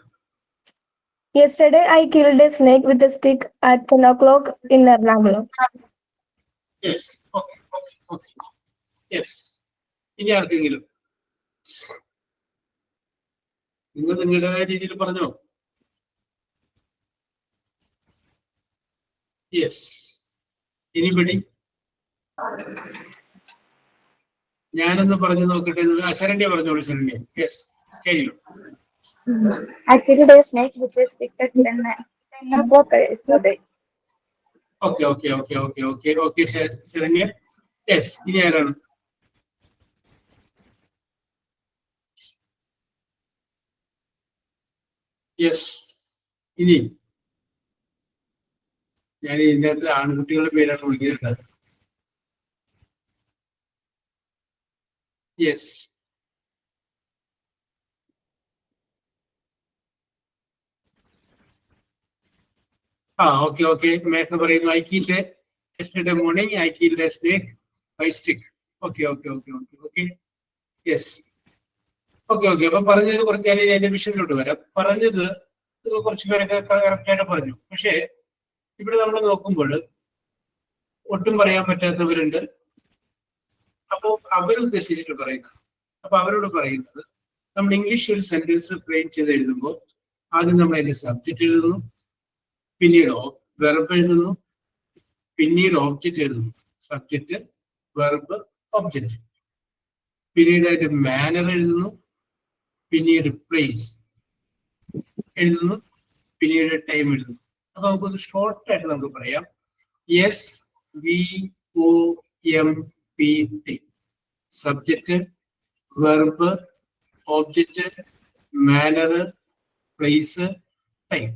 Yesterday, I killed a snake with a stick at 10 o'clock in Ernakulam. Yes, okay. Yes, ഇനി ആർക്കെങ്കിലും നിങ്ങൾ നിങ്ങളുടേതായ രീതിയിൽ പറഞ്ഞോ. Yes, anybody? ഞാനൊന്ന് പറഞ്ഞു നോക്കട്ടെ. ശരണ്യ പറഞ്ഞോളൂ. ശരണ്യ, യെസ്, കഴിയും. I killed a snake with a stick at 10 o'clock yesterday. Okay Saranya. Yes, ഇനി ആരാണ്? യെസ്, ഇനി ഞാൻ ഇതിൻ്റെ അകത്ത് ആൺകുട്ടികളുടെ പേരാണ് വിളിക്കുന്നത്. യെസ്, ഓക്കെ മേഘ പറയുന്നു I killed yesterday morning, I killed a snake by stick. Okay yes. Okay അപ്പൊ പറഞ്ഞത് കുറച്ച് ഞാൻ അതിന്റെ വിഷയത്തിലോട്ട് വരാം. പറഞ്ഞത് കുറച്ച് പേരൊക്കെ കറക്റ്റായിട്ട് പറഞ്ഞു. പക്ഷേ ഇവിടെ നമ്മൾ നോക്കുമ്പോൾ ഒട്ടും പറയാൻ പറ്റാത്തവരുണ്ട്. അപ്പോൾ അവരുദ്ദേശിച്ചിട്ട് പറയുന്നത്, അപ്പൊ അവരോട് പറയുന്നത്, നമ്മൾ ഇംഗ്ലീഷ് ഒരു സെന്റൻസ് ഫ്രെയിം ചെയ്ത് എഴുതുമ്പോൾ ആദ്യം നമ്മൾ അതിന്റെ സബ്ജക്റ്റ് എഴുതുന്നു, പിന്നീട് വെർബ് എഴുതുന്നു, പിന്നീട് ഓബ്ജക്റ്റ് എഴുതുന്നു. Subject, verb, object. പിന്നീട് അതിന്റെ മാനർ എഴുതുന്നു, പിന്നീട് പ്ലേസ് എഴുതുന്നു, പിന്നീട് ടൈം എഴുതുന്നു. അപ്പൊ നമുക്കൊന്ന് ഷോർട്ടായിട്ട് നമുക്ക് പറയാം. SVOMPT subject, verb, object, manner, place, time.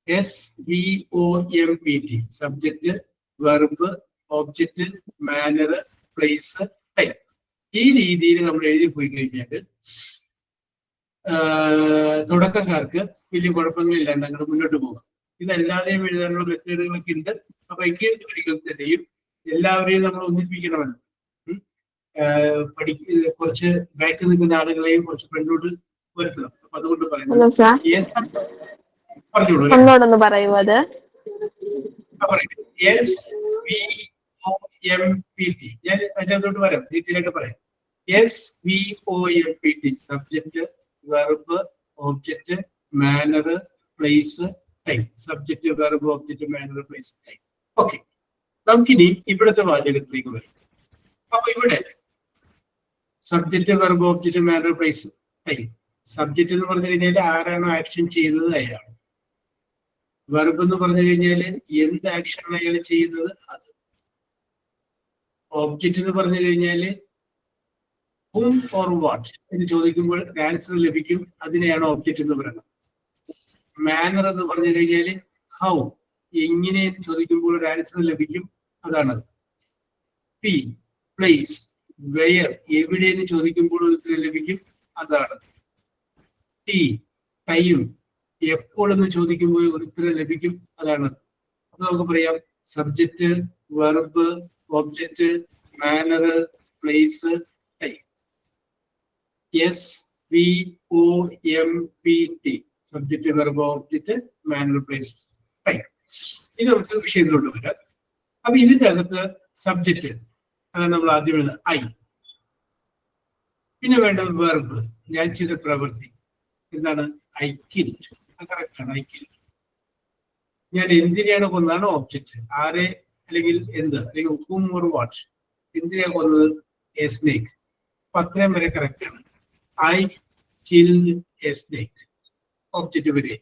SVOMPT subject, verb, object, manner, place, time. ഈ രീതിയിൽ നമ്മൾ എഴുതി പോയി കഴിഞ്ഞാൽ തുടക്കക്കാർക്ക് വലിയ കുഴപ്പങ്ങളില്ലാണ്ട് അങ്ങനെ മുന്നോട്ട് പോകാം. ഇതല്ലാതെയും എഴുതാനുള്ള മെത്തേഡുകളൊക്കെ ഉണ്ട്. അപ്പൊ ഒരിക്കൽ തന്നെയും എല്ലാവരെയും നമ്മൾ ഒന്നിപ്പിക്കണമല്ലോ. കുറച്ച് ബാക്ക് നിൽക്കുന്ന ആളുകളെയും കുറച്ച് ഫ്രണ്ടിലോട്ട് വരുത്തണം. അപ്പൊ അതുകൊണ്ട് പറയുന്നത് പറഞ്ഞോളൂ. SVOMPT ഞാൻ അതിനകത്തോട്ട് വരാം, ഡീറ്റെയിൽ ആയിട്ട് പറയാം. SVOMPT subject, verb, object, manner, place, time. Subject, verb, object, manner, place, time. Okay, നമുക്കിനി ഇവിടുത്തെ വാചകത്തിലേക്ക് വരും. അപ്പൊ ഇവിടെ subject, verb, object, manner, place, time. Subject എന്ന് പറഞ്ഞു കഴിഞ്ഞാൽ ആരാണോ ആക്ഷൻ ചെയ്യുന്നത് അയാൾ. വെർബ് എന്ന് പറഞ്ഞു കഴിഞ്ഞാൽ എന്ത് ആക്ഷനാണ് അയാൾ ചെയ്യുന്നത് അത്. ഓബ്ജക്റ്റ് എന്ന് പറഞ്ഞു കഴിഞ്ഞാല് whom or what എന്ന് ചോദിക്കുമ്പോൾ ആൻസർ ലഭിക്കും, അതിനെയാണ് ഓബ്ജക്റ്റ് എന്ന് പറയുന്നത്. മാനർ എന്ന് പറഞ്ഞു കഴിഞ്ഞാൽ ഹൗ, എങ്ങനെ എന്ന് ചോദിക്കുമ്പോൾ ഒരു ആൻസർ ലഭിക്കും, അതാണ്. പ്ലേസ്, വെയർ, എവിടെ എന്ന് ചോദിക്കുമ്പോൾ ഒരു ഉത്തരം ലഭിക്കും, അതാണ്. ടൈം, എപ്പോൾ എന്ന് ചോദിക്കുമ്പോൾ ഒരു ഉത്തരം ലഭിക്കും, അതാണ്. അപ്പൊ നമുക്ക് പറയാം subject, verb, object, manner, place, time. SVOMPT subject, verb, object, manner, place, time. ഇത് നമുക്ക് വിഷയത്തിലോട്ട് വരാം. അപ്പൊ ഇതിന്റെ അകത്ത് സബ്ജക്റ്റ് അതാണ് നമ്മൾ ആദ്യം എഴുതുന്നത് ഐ. പിന്നെ വേണ്ടത് വെർബ്, ഞാൻ ചെയ്ത പ്രവൃത്തി എന്താണ്, ഐ കിൽഡ്. അത് കറക്റ്റാണ്, ഐ കിൽഡ്. ഞാൻ എന്തിനെയാണ് കൊന്നതാണ് ഓബ്ജക്റ്റ്, ആരെ അല്ലെങ്കിൽ എന്ത്, അല്ലെങ്കിൽ whom or what, എന്തിനാണ് കൊന്നത്, എ സ്നേക്ക്. അപ്പൊ അത്രയും വരെ കറക്റ്റ് ആണ്. I killed a snake, object വരെ.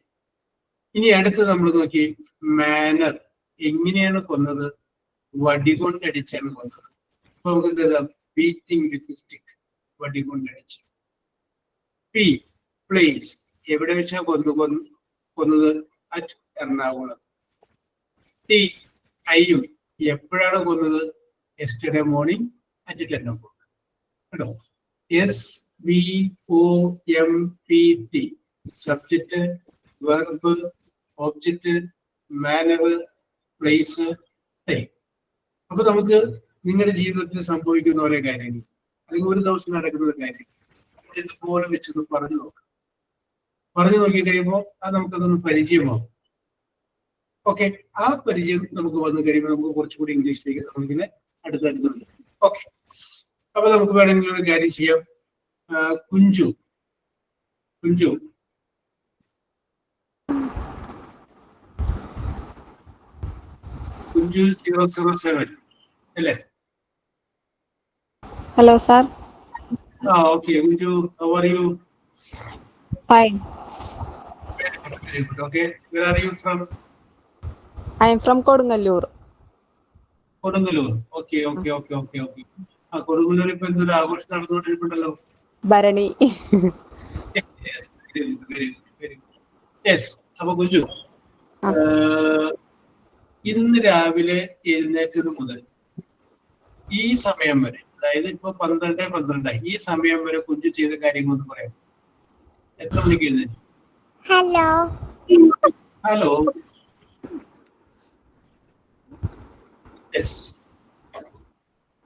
ഇനി അടുത്ത് നമ്മൾ നോക്കി, മാനർ, എങ്ങനെയാണ് കൊന്നത്, വടി കൊണ്ടടിച്ചാണ് കൊന്നത്. അപ്പൊ നമുക്ക് എന്താ, ബീറ്റിംഗ് വിത്ത് സ്റ്റിക്ക്, വടി കൊണ്ടടിച്ച്. പ്ലേസ്, എവിടെ വെച്ചാ കൊന്നത്, അറ്റ് എറണാകുളം. ടൈം, എപ്പോഴാണ് കൊന്നത്, യെസ്റ്റർഡേ മോർണിംഗ് അറ്റ് 10 o'clock. കേട്ടോ. SVOMPT subject, verb, object, manner, place, time. അപ്പൊ നമുക്ക് നിങ്ങളുടെ ജീവിതത്തിൽ സംഭവിക്കുന്ന ഓരോ കാര്യങ്ങൾ അല്ലെങ്കിൽ ഒരു ദിവസം നടക്കുന്ന കാര്യങ്ങൾ ഇതുപോലെ വെച്ചൊന്ന് പറഞ്ഞു നോക്കാം. പറഞ്ഞു നോക്കി കഴിയുമ്പോൾ അത് നമുക്കതൊന്ന് പരിചയമാവും. ഓക്കെ, ആ പരിചയം നമുക്ക് വന്നു കഴിയുമ്പോൾ നമുക്ക് കുറച്ചുകൂടി ഇംഗ്ലീഷിലേക്ക് നമ്മളിങ്ങനെ അടുത്തടുത്തുണ്ട്. ഓക്കെ, അപ്പൊ നമുക്ക് വേണമെങ്കിൽ ഒരു കാര്യം ചെയ്യാം. കുഞ്ചു 007 അല്ലേ? Hello, sir. Okay, Kunju, how are you? Fine. Very good. Okay, where are you from? I am from Kodungalur. Kodungallur. Okay okay okay okay okay. ആ കൊടുങ്ങല്ലൂർ ഇപ്പൊ എന്തൊരു ആഘോഷം നടന്നുകൊണ്ടിരിപ്പുണ്ടല്ലോ. Bharani. യെസ്. അപ്പൊ കുഞ്ചു, ഇന്ന് രാവിലെ എഴുന്നേറ്റത് മുതൽ ഈ സമയം വരെ, അതായത് ഇപ്പൊ 12:12 ഈ സമയം വരെ കുഞ്ചു ചെയ്ത കാര്യങ്ങളൊന്ന് പറയാം. എത്ര മണിക്ക് എഴുന്നേറ്റു? ഹലോ. യെസ്,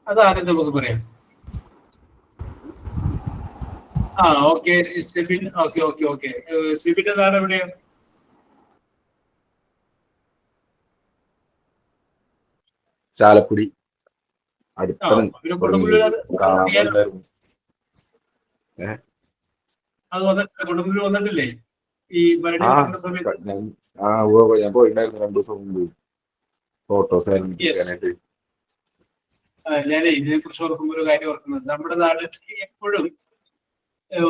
അതാദ്യം നമുക്ക് പറയാം. ആ okay Sibin. Okay okay okay. സിബിന്റെ നാട് എവിടെയാ? ചാലക്കുടി. പിന്നെ കൊടുങ്ങല്ലൂർ അത് കൊടുങ്ങല്ലൂർ വന്നിട്ടില്ലേ ഈ ഭരണി നടക്കുന്ന സമയത്ത്? ഞാൻ പോയിട്ടുണ്ടായിരുന്നു 2 ദിവസം മുമ്പ് ഫോട്ടോസ് എടുക്കാനായിട്ട്. ഞാനേ ഇതിനെ കുറിച്ച് ഓർക്കുമ്പോൾ ഒരു കാര്യം ഓർക്കുന്നത്, നമ്മുടെ നാട്ടിൽ എപ്പോഴും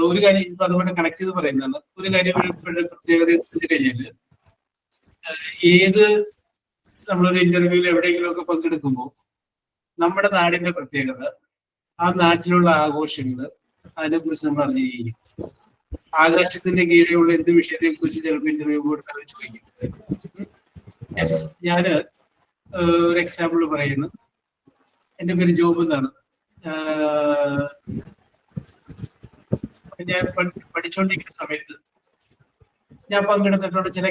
ഒരു കാര്യം ഇപ്പൊ അതുകൊണ്ട് കണക്ട് ചെയ്ത് പറയുന്നതാണ്. ഒരു കാര്യം പ്രത്യേകത എന്ന് കഴിഞ്ഞാല്, ഏത് നമ്മളൊരു ഇന്റർവ്യൂവിൽ എവിടെയെങ്കിലും ഒക്കെ പങ്കെടുക്കുമ്പോൾ നമ്മുടെ നാടിന്റെ പ്രത്യേകത, ആ നാട്ടിലുള്ള ആഘോഷങ്ങള്, അതിനെക്കുറിച്ച് നമ്മൾ അറിഞ്ഞിരിക്കും. ആകാശത്തിന്റെ കീഴിലുള്ള എന്ത് വിഷയത്തെ കുറിച്ച് ചിലപ്പോൾ ഇന്റർവ്യൂ കൊടുക്കാൻ ചോദിക്കും. ഞാന് ഒരു എക്സാമ്പിൾ പറയുന്നു. എന്റെ പേര് ജോബ് എന്നാണ്. ഞാൻ പഠിച്ചുകൊണ്ടിരിക്കുന്ന സമയത്ത് ഞാൻ പങ്കെടുത്തിട്ടുള്ള ചില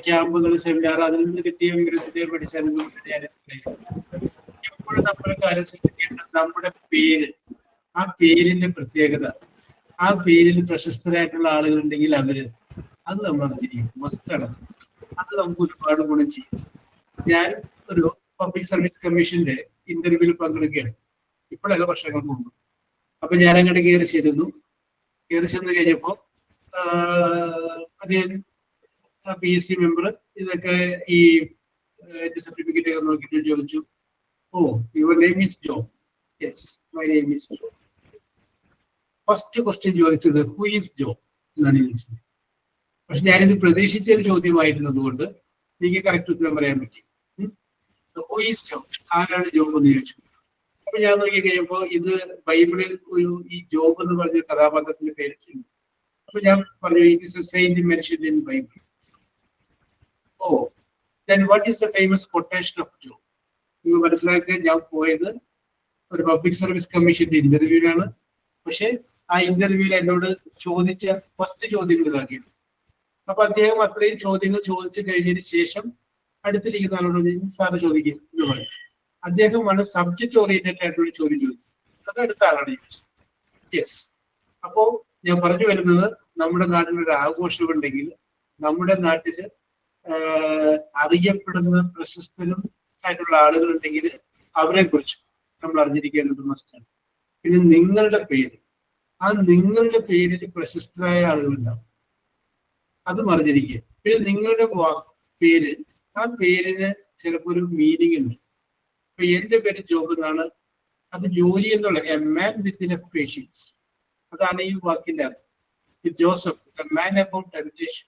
ക്യാമ്പുകൾ, സെമിനാർ, അതിൽ നിന്ന് കിട്ടിയ വിവരത്തിന്റെ പഠിച്ചാലും എപ്പോഴും നമ്മുടെ കാര്യം ശ്രദ്ധിക്കേണ്ടത് നമ്മുടെ പേര്, ആ പേരിന്റെ പ്രത്യേകത, ആ പേരിൽ പ്രശസ്തരായിട്ടുള്ള ആളുകളുണ്ടെങ്കിൽ അവര്, അത് നമ്മൾ അറിഞ്ഞിരിക്കും. മസ്റ്റാണ്. അത് നമുക്ക് ഒരുപാട് ഗുണം ചെയ്യും. ഞാൻ ഒരു പബ്ലിക് സർവീസ് കമ്മീഷന്റെ ഇന്റർവ്യൂവിൽ പങ്കെടുക്കുകയാണ്, ഇപ്പോഴല്ല വർഷങ്ങൾക്ക് മുമ്പ്. അപ്പൊ ഞാൻ അങ്ങോട്ട് കയറി ചെന്ന് കഴിഞ്ഞപ്പോ അദ്ദേഹം PSC മെമ്പർ ഇതൊക്കെ ഈ സർട്ടിഫിക്കറ്റ് ഒക്കെ നോക്കിയിട്ട് ചോദിച്ചു, oh your name is Jo? Yes, my name is Jo. First question ചോദിച്ചത് ഹു ഈസ് ജോ എന്നാണ് ചോദിച്ചത്. പക്ഷെ ഞാനിത് പ്രതീക്ഷിച്ച ഒരു ചോദ്യമായിരുന്നത് കൊണ്ട് എനിക്ക് കറക്റ്റ് ഉത്തരം പറയാൻ പറ്റി. ഹു ഈസ് ജോ, ആരാണ് ജോബ് എന്ന് ചോദിച്ചു. അപ്പൊ ഞാൻ നോക്കി കഴിയുമ്പോ ഇത് ബൈബിളിൽ ഈ ജോബ് എന്ന് പറഞ്ഞ കഥാപാത്രത്തിന്റെ പേരിട്ടുണ്ട്. അപ്പൊ ഞാൻ പറഞ്ഞു, it is a saint mentioned in Bible. Oh, then what is the famous quotation of Job? നിങ്ങൾ മനസ്സിലാക്കുക, ഞാൻ പോയത് ഒരു പബ്ലിക് സർവീസ് കമ്മീഷന്റെ ഇന്റർവ്യൂവിലാണ്. പക്ഷെ ആ ഇന്റർവ്യൂവിൽ എന്നോട് ചോദിച്ച ഫസ്റ്റ് ചോദ്യങ്ങൾ ഇതാക്കിയിരുന്നു. അപ്പൊ അദ്ദേഹം അത്രയും ചോദ്യങ്ങൾ ചോദിച്ചു കഴിഞ്ഞതിന് ശേഷം അടുത്തിരിക്കുന്ന ആളോട് സാറ് ചോദിക്കും എന്ന് പറയും. അദ്ദേഹമാണ് സബ്ജക്ട് ഓറിയന്റഡ് ആയിട്ടുള്ള ചോദ്യം ചോദിച്ചത്. അത് അടുത്ത ആളാണ് ചോദിച്ചത്. യെസ്. അപ്പോ ഞാൻ പറഞ്ഞു വരുന്നത്, നമ്മുടെ നാട്ടിലൊരു ആഘോഷം ഉണ്ടെങ്കിൽ, നമ്മുടെ നാട്ടില് അറിയപ്പെടുന്ന പ്രശസ്തരും ആയിട്ടുള്ള ആളുകളുണ്ടെങ്കിൽ അവരെ കുറിച്ച് നമ്മൾ അറിഞ്ഞിരിക്കേണ്ടത് മസ്റ്റാണ്. പിന്നെ നിങ്ങളുടെ പേര്, ആ നിങ്ങളുടെ പേരിൽ പ്രശസ്തരായ ആളുകളുണ്ടാവും, അതും അറിഞ്ഞിരിക്കുക. പിന്നെ നിങ്ങളുടെ പേര്, ആ പേരിന് ചിലപ്പോൾ ഒരു മീനിങ് ഉണ്ട്. ഇപ്പൊ എന്റെ പേര് ജോബ് എന്നാണ്. അത് ജോലി എന്നുള്ള a man with enough patience, അതാണ് ഈ വാക്കിന്റെ അർത്ഥം. Joseph, the man about temptation.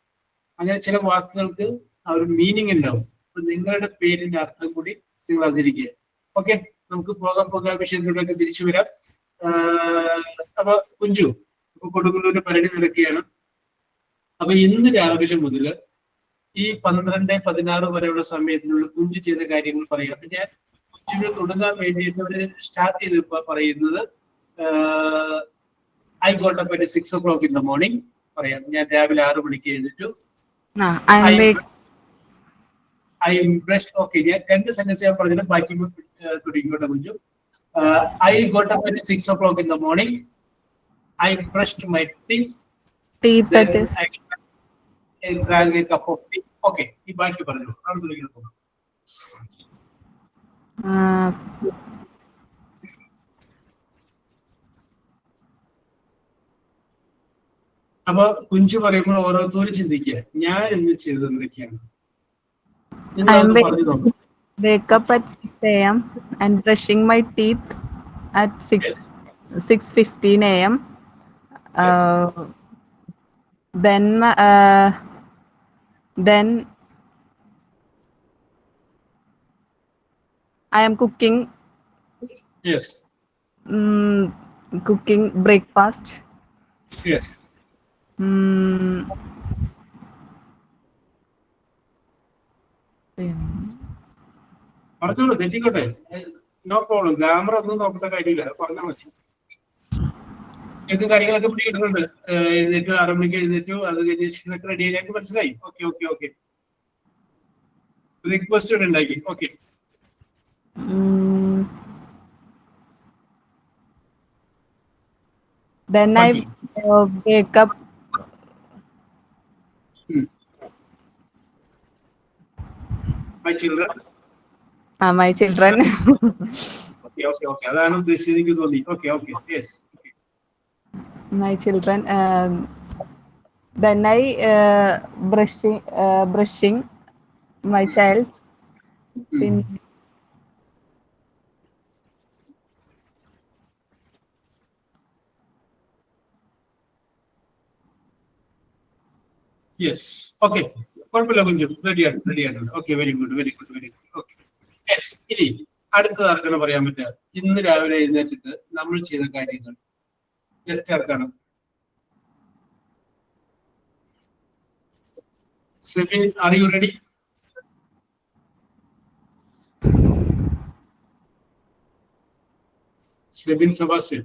അങ്ങനെ ചില വാക്കുകൾക്ക് ആ ഒരു മീനിങ് ഉണ്ടാവും. അപ്പൊ നിങ്ങളുടെ പേരിന്റെ അർത്ഥം കൂടി നിങ്ങൾ അറിഞ്ഞിരിക്കുക. ഓക്കെ, നമുക്ക് പോകാൻ വിഷയത്തിലൂടെയൊക്കെ തിരിച്ചു വരാം. അപ്പൊ കുഞ്ചു ഇപ്പൊ കൊടുങ്ങല്ലൂര് ഭരണി നടക്കുകയാണ്. അപ്പൊ ഇന്ന് രാവിലെ മുതൽ ഈ 12-16 വരെയുള്ള സമയത്തിനുള്ള കുഞ്ചു ചെയ്ത കാര്യങ്ങൾ പറയാം. അപ്പൊ ഞാൻ കുഞ്ചുവിനെ തുടങ്ങാൻ വേണ്ടിയിട്ട് അവര് സ്റ്റാർട്ട് ചെയ്ത് പറയുന്നത്, I got up at 6 o'clock in the morning. പറയാം, ഞാൻ രാവിലെ 6 മണിക്ക് എഴുന്നേറ്റു. I brushed. Okay, ഞാൻ 2 സെന്റൻസ് ഞാൻ പറഞ്ഞിട്ട് ബാക്കി തുടങ്ങിക്കോട്ടെ Kunju. I got up at 6 o'clock in the morning. I brushed my teeth. Then I drank a cup of tea. Okay, ഈ ബാക്കി പറഞ്ഞു. ആണ് തുടങ്ങിയത്. അപ്പൊ കുഞ്ചു പറയുമ്പോൾ ഓരോരുത്തരും ചിന്തിക്കുക, ഞാൻ ഇന്ന് ചെയ്തത് എന്തൊക്കെയാണ്. Wake up at 6 a.m. and brushing my teeth at 6:15 a.m. Then I am cooking Yes. cooking breakfast. Yes. പറഞ്ഞോളൂ, തെറ്റിക്കോട്ടെ, നോ പ്രോബ്ലം. ഗ്രാമർ ഒന്നും നോക്കേണ്ട കാര്യമില്ല, പറഞ്ഞാൽ മതി. ഞങ്ങൾക്ക് കാര്യങ്ങളൊക്കെ പിടികിട്ടുന്നുണ്ട്. എഴുന്നേറ്റു, 6 മണിക്ക് എഴുന്നേറ്റു, അത് കഴിഞ്ഞ് റെഡി ആയി, ഞങ്ങൾക്ക് മനസ്സിലായി. Okay okay okay. ബ്രേക്ക്ഫാസ്റ്റ് ഇവിടെ ഉണ്ടാക്കി. Okay. Then I wake up. My children. My children. Okay, okay, okay. അതാണ് ഉദ്ദേശിച്ചത്, എനിക്ക് തോന്നി. Okay, okay. Yes. Okay. My children. Then I brushing my child. Yes. Okay. കുഴപ്പമില്ല, കുഞ്ചു. റെഡിയാണ്. Okay, very good. Okay. Yes. ഇനി അടുത്തത് ആർക്കാണ് പറയാൻ പറ്റുക? ഇന്ന് രാവിലെ എഴുന്നേറ്റിട്ട് നമ്മൾ ചെയ്ത കാര്യങ്ങൾ ജസ്റ്റ് ആർക്കാണ്? Sebin, are you ready? Sebin Sebastian.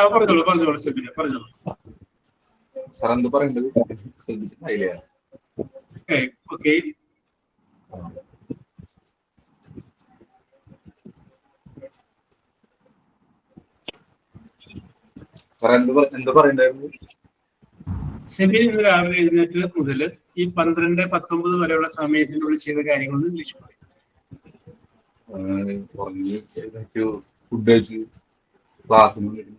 പറഞ്ഞോളൂ സെബിനെ, പറഞ്ഞോളൂ. സാർ എന്ത് പറയുന്നത് ശ്രദ്ധിച്ചിട്ടില്ല. ഓക്കെ. സാർ എന്ത് പറയണ്ടായിരുന്നു? സെബിൻ ഇന്ന് രാവിലെ എഴുന്നേറ്റ് മുതൽ ഈ 12-19 വരെയുള്ള സമയത്തിനുള്ളിൽ ചെയ്ത കാര്യങ്ങളൊന്നും ഇംഗ്ലീഷ് പറയും. ഫുഡ് കഴിച്ചു, ക്ലാസ് ഇംഗ്ലീഷ്.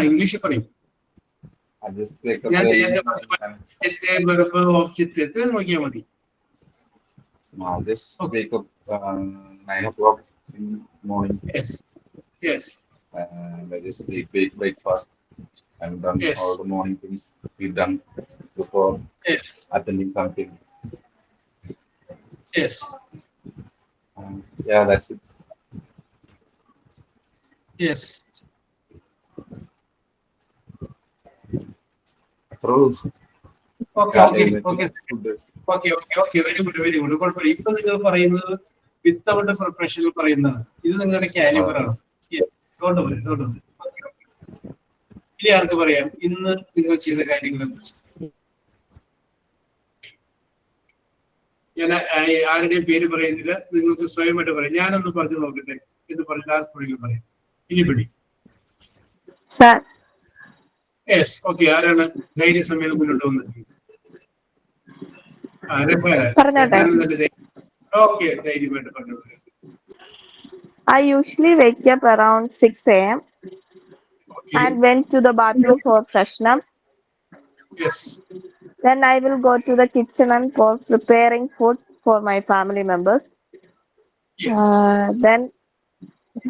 ഇംഗ്ലീഷ് പറയും. നോക്കിയാൽ മതി. Just wake up 9 o'clock in the morning. Yes. And I just take breakfast and done all the morning things we've done before attending something. Yes. Yeah, that's it. Yes. Rules. Okay. Very good. കുഴപ്പമില്ല. ഇപ്പൊ നിങ്ങൾ പറയുന്നത് without professional പറയുന്നതാണ്. ഇത് നിങ്ങളുടെ calibre ആണ്. Don't worry. ഇനി ആർക്ക് പറയാം ഇന്ന് നിങ്ങൾ ചെയ്ത കാര്യങ്ങളെ കുറിച്ച്? ഞാൻ ആരുടെയും പേര് പറയുന്നില്ല, നിങ്ങൾക്ക് സ്വയമായിട്ട് പറയാം. ഞാനൊന്ന് പറഞ്ഞു നോക്കട്ടെ എന്ന് പറഞ്ഞാൽ ആർക്കെങ്കിലും പറയാം. ഇനി പിടി. യെസ്. ഓക്കെ. ആരാണ് ധൈര്യസമേതം മുന്നോട്ട് വന്നത്? ഓക്കെ, ധൈര്യമായിട്ട് പറഞ്ഞു. I usually wake up around 6 a.m. and went to the bathroom for freshen up. Yes. Then I will go to the kitchen and for preparing food for my family members. Yes. Then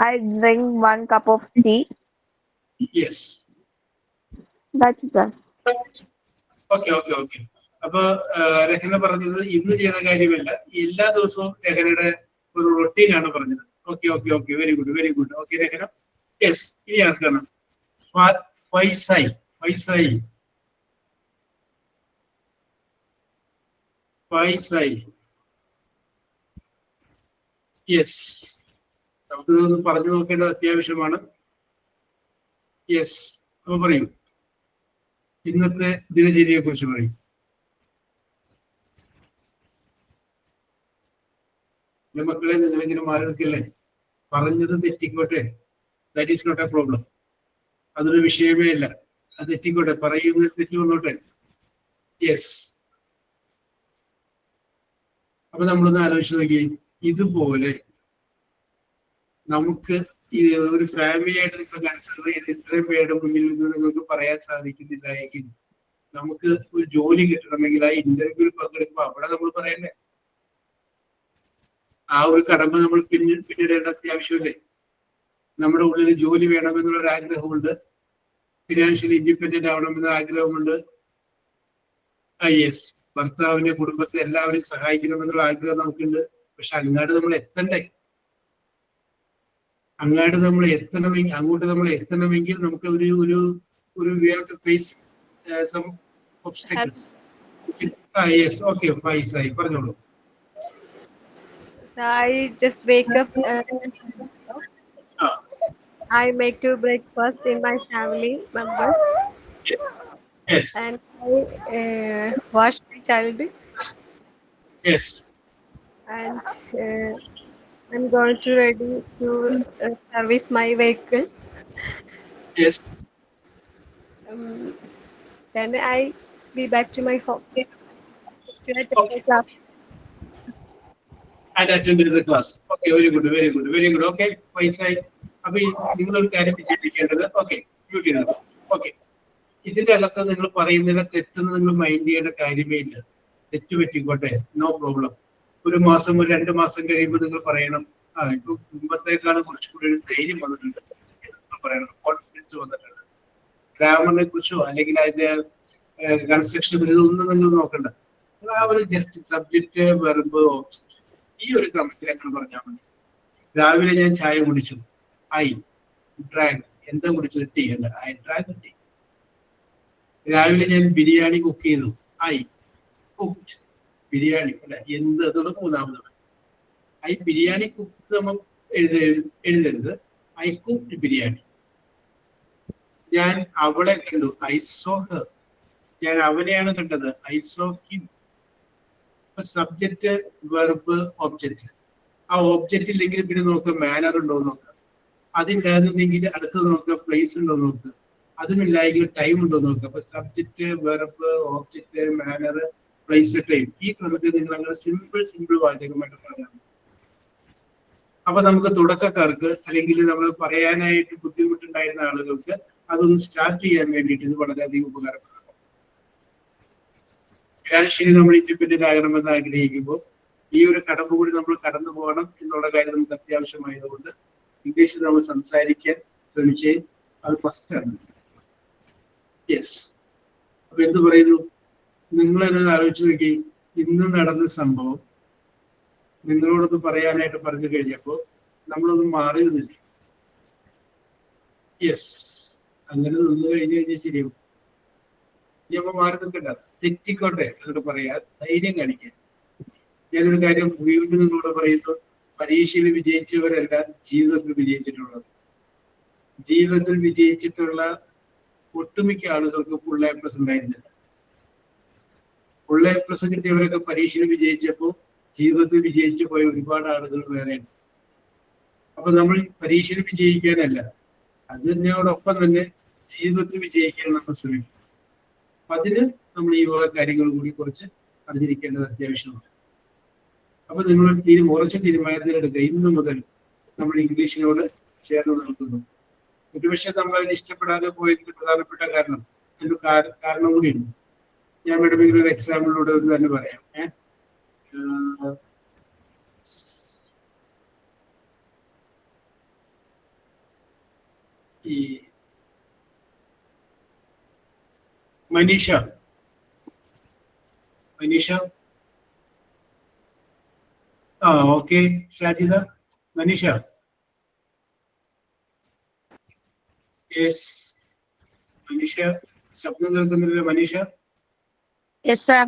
I drink 1 cup of tea. Yes. That's it. Okay. അപ്പൊ രഹന പറഞ്ഞത് ഇന്ന് ചെയ്ത കാര്യമല്ല, എല്ലാ ദിവസവും രഹനയുടെ ഒരു റൊട്ടീനാണ് പറഞ്ഞത്. Okay. Very good. Okay Rahana. Yes. ഇനി ആർക്കാണ്? ഫൈസായി. യെസ്. നമുക്ക് ഇതൊന്ന് പറഞ്ഞു നോക്കേണ്ടത് അത്യാവശ്യമാണ്. യെസ്. അപ്പൊ പറയൂ, ഇന്നത്തെ ദിനചര്യയെ കുറിച്ച് പറയും. മക്കളെ, നിങ്ങളിങ്ങനെ മാറി നിൽക്കില്ലേ? പറഞ്ഞത് തെറ്റിക്കോട്ടെ, that is not a problem. അതൊരു വിഷയമേ അല്ല. അത് തെറ്റിക്കോട്ടെ, പറയുന്നത് തെറ്റി വന്നോട്ടെ. യെസ്. അപ്പൊ നമ്മളൊന്ന് ആലോചിച്ച് നോക്കി, ഇതുപോലെ നമുക്ക് ഒരു ഫാമിലി ആയിട്ട് നിങ്ങൾ കൺസിഡർ ചെയ്ത് ഇത്രയും പേരുടെ മുന്നിൽ നിന്ന് നിങ്ങൾക്ക് പറയാൻ സാധിക്കുന്നില്ല എങ്കിൽ നമുക്ക് ഒരു ജോലി കിട്ടണമെങ്കിൽ ആ ഇന്റർവ്യൂവിൽ പങ്കെടുക്കുമ്പോൾ അവിടെ നമ്മൾ പറയണ്ടേ? ആ ഒരു കടമ നമ്മൾ പിന്നിടേണ്ട അത്യാവശ്യമല്ലേ? നമ്മുടെ ഉള്ളിൽ ജോലി വേണമെന്നുള്ള ആഗ്രഹമുണ്ട്, ഫിനാൻഷ്യലി ഇൻഡിപെൻഡന്റ് ആവണമെന്ന ആഗ്രഹമുണ്ട്. യെസ്, ഭർത്താവിനെ കുടുംബത്തെ എല്ലാവരെയും സഹായിക്കണമെന്നുള്ള ആഗ്രഹം നമുക്കുണ്ട്. പക്ഷെ അങ്ങോട്ട് നമ്മൾ എത്തണ്ടേ? അങ്ങോട്ട് നമ്മൾ എത്തണമെങ്കിൽ നമുക്ക് ഒരു we have to face some obstacles. Yes, okay, fine, sai പറഞ്ഞോളൂ. So I just wake up. I make two breakfast in my family members. Yes. And I wash my child. Yes. And I'm going to ready to service my vehicle. Yes. Then I be back to my home to attend the class. And attend the class. Okay, very good, very good, very good. Okay, fine, sai. അപ്പൊ നിങ്ങളൊരു കാര്യം വിചാരിക്കേണ്ടത്, okay mute ചെയ്തത്. Okay, ഇതിന്റെ അകത്ത് നിങ്ങൾ പറയുന്നതിനെ തെറ്റെന്ന് നിങ്ങൾ മൈൻഡ് ചെയ്യേണ്ട കാര്യമേ ഇല്ല. തെറ്റ് പറ്റിക്കോട്ടെ, നോ പ്രോബ്ലം. ഒരു മാസം 2 മാസം കഴിയുമ്പോൾ നിങ്ങൾ പറയണം, ഇപ്പൊ മുമ്പത്തേക്കാണ് കുറച്ചുകൂടി ഒരു ധൈര്യം വന്നിട്ടുണ്ട് നിങ്ങൾ പറയണം, കോൺഫിഡൻസ് വന്നിട്ടുണ്ട്. ഗ്രാമറിനെ കുറിച്ചോ അല്ലെങ്കിൽ അതിന്റെ കൺസ്ട്രക്ഷൻ ഇതൊന്നും നിങ്ങൾ നോക്കണ്ട. ആ ഒരു ജസ്റ്റ് സബ്ജക്റ്റ് വെർബ് ഓബ്ജക്റ്റ് ഈ ഒരു ക്രമത്തിൽ ഞങ്ങൾ പറഞ്ഞാൽ മതി. രാവിലെ ഞാൻ ചായ കുടിച്ചു, ഐ ഡ്രാങ്ക്. എന്താ കുടിച്ചത്? ടീ അല്ല, ഐ ഡ്രാങ്ക് ടീ. രാവിലെ ഞാൻ ബിരിയാണി കുക്ക് ചെയ്തു, ഐ കുക്ക്ഡ് ബിരിയാണി. അല്ല, എന്ത് അതുള്ള മൂന്നാമത് ഐ ബിരിയാണി കുക്ക് നമ്മൾ എഴുതരുത്, ഐ കുക്ക്ഡ് ബിരിയാണി. ഞാൻ അവളെ കണ്ടു, ഐ സോ ഹർ. ഞാൻ അവനെയാണ് കണ്ടത്, I saw him. Subject verb object. ആ ഒബ്ജക്റ്റ് ഇല്ലെങ്കിൽ പിന്നെ നോക്കുക മാനർ ഉണ്ടോ നോക്കുക. അതില്ലാന്നുണ്ടെങ്കിൽ അടുത്തത് നോക്കുക പ്ലേസ് ഉണ്ടോ നോക്കുക. അതുമില്ലെങ്കിൽ ടൈം ഉണ്ടോ നോക്കുക. അപ്പൊ subject verb object manner place time ഈ ക്രമത്തിൽ നിങ്ങൾ അങ്ങനെ സിമ്പിൾ വാചകമായിട്ട് പറഞ്ഞാൽ മതി. അപ്പൊ നമുക്ക് തുടക്കക്കാർക്ക് അല്ലെങ്കിൽ നമ്മൾ പറയാനായിട്ട് ബുദ്ധിമുട്ടുണ്ടായിരുന്ന ആളുകൾക്ക് അതൊന്ന് സ്റ്റാർട്ട് ചെയ്യാൻ വേണ്ടിയിട്ട് ഇത് വളരെയധികം ഉപകാരപ്പെടും. ഫിനാൻഷ്യലി നമ്മൾ ഇൻഡിപെൻഡന്റ് ആകണമെന്ന് ആഗ്രഹിക്കുമ്പോൾ ഈ ഒരു കടമ്പ കൂടി നമ്മൾ കടന്നു പോകണം എന്നുള്ള കാര്യം നമുക്ക് അത്യാവശ്യമായതുകൊണ്ട് ഇംഗ്ലീഷിൽ നമ്മൾ സംസാരിക്കാൻ ശ്രമിച്ചേ, അത് ഫസ്റ്റാണ്. യെസ്. അപ്പൊ എന്ത് പറയുന്നു? നിങ്ങളെന്നെ ആലോചിച്ച് നോക്കി, ഇന്ന് നടന്ന സംഭവം നിങ്ങളോടൊന്ന് പറയാനായിട്ട് പറഞ്ഞു കഴിഞ്ഞപ്പോൾ നമ്മളൊന്നും മാറി നിന്നില്ല. യെസ്, അങ്ങനെ നിന്ന് കഴിഞ്ഞാൽ ശരിയാവും. ഇനിയപ്പോ മാറി നിൽക്കണ്ട, തെറ്റിക്കോട്ടെ എന്നോട് പറയാ, ധൈര്യം കാണിക്കുക. ഞാനൊരു കാര്യം വീണ്ടും നിങ്ങളോട് പറയുന്നു, പരീക്ഷയിൽ വിജയിച്ചവരല്ല ജീവിതത്തിൽ വിജയിച്ചിട്ടുള്ളത്. ജീവിതത്തിൽ വിജയിച്ചിട്ടുള്ള ഒട്ടുമിക്ക ആളുകൾക്ക് ഫുൾ എ പ്ലസ് ഉണ്ടായിരുന്നില്ല. ഫുൾ എ പ്ലസ് കിട്ടിയവരൊക്കെ പരീക്ഷയിൽ വിജയിച്ചപ്പോൾ ജീവിതത്തിൽ വിജയിച്ചു പോയ ഒരുപാട് ആളുകൾ വേറെയുണ്ട്. അപ്പൊ നമ്മൾ പരീക്ഷയിൽ വിജയിക്കാനല്ല, അതിനോടൊപ്പം തന്നെ ജീവിതത്തിൽ വിജയിക്കാൻ നമ്മൾ ശ്രമിക്കും. അപ്പൊ അതിന് നമ്മൾ ഈ വക കാര്യങ്ങൾ കൂടി കുറച്ച് അറിഞ്ഞിരിക്കേണ്ടത് അത്യാവശ്യമാണ്. അപ്പൊ നിങ്ങൾ ഉറച്ച തീരുമാനത്തിലെടുക്കുക, ഇന്നു മുതൽ നമ്മൾ ഇംഗ്ലീഷിനോട് ചേർന്ന് നിൽക്കുന്നു. ഒരുപക്ഷെ നമ്മൾ അതിന് ഇഷ്ടപ്പെടാതെ പോയതിന് പ്രധാനപ്പെട്ട കാരണം അതിന് കാരണം കൂടിയുണ്ട്. ഞാൻ വേണമെങ്കിൽ ഒരു എക്സാമ്പിളിലൂടെ ഒന്ന് തന്നെ പറയാം. ഈ മനീഷ ഓക്കെ, ഷാജിദ, മനീഷ. യെസ്, മനീഷ ശബ്ദം കേൾക്കുന്നില്ല. Manisha. Yes, sir.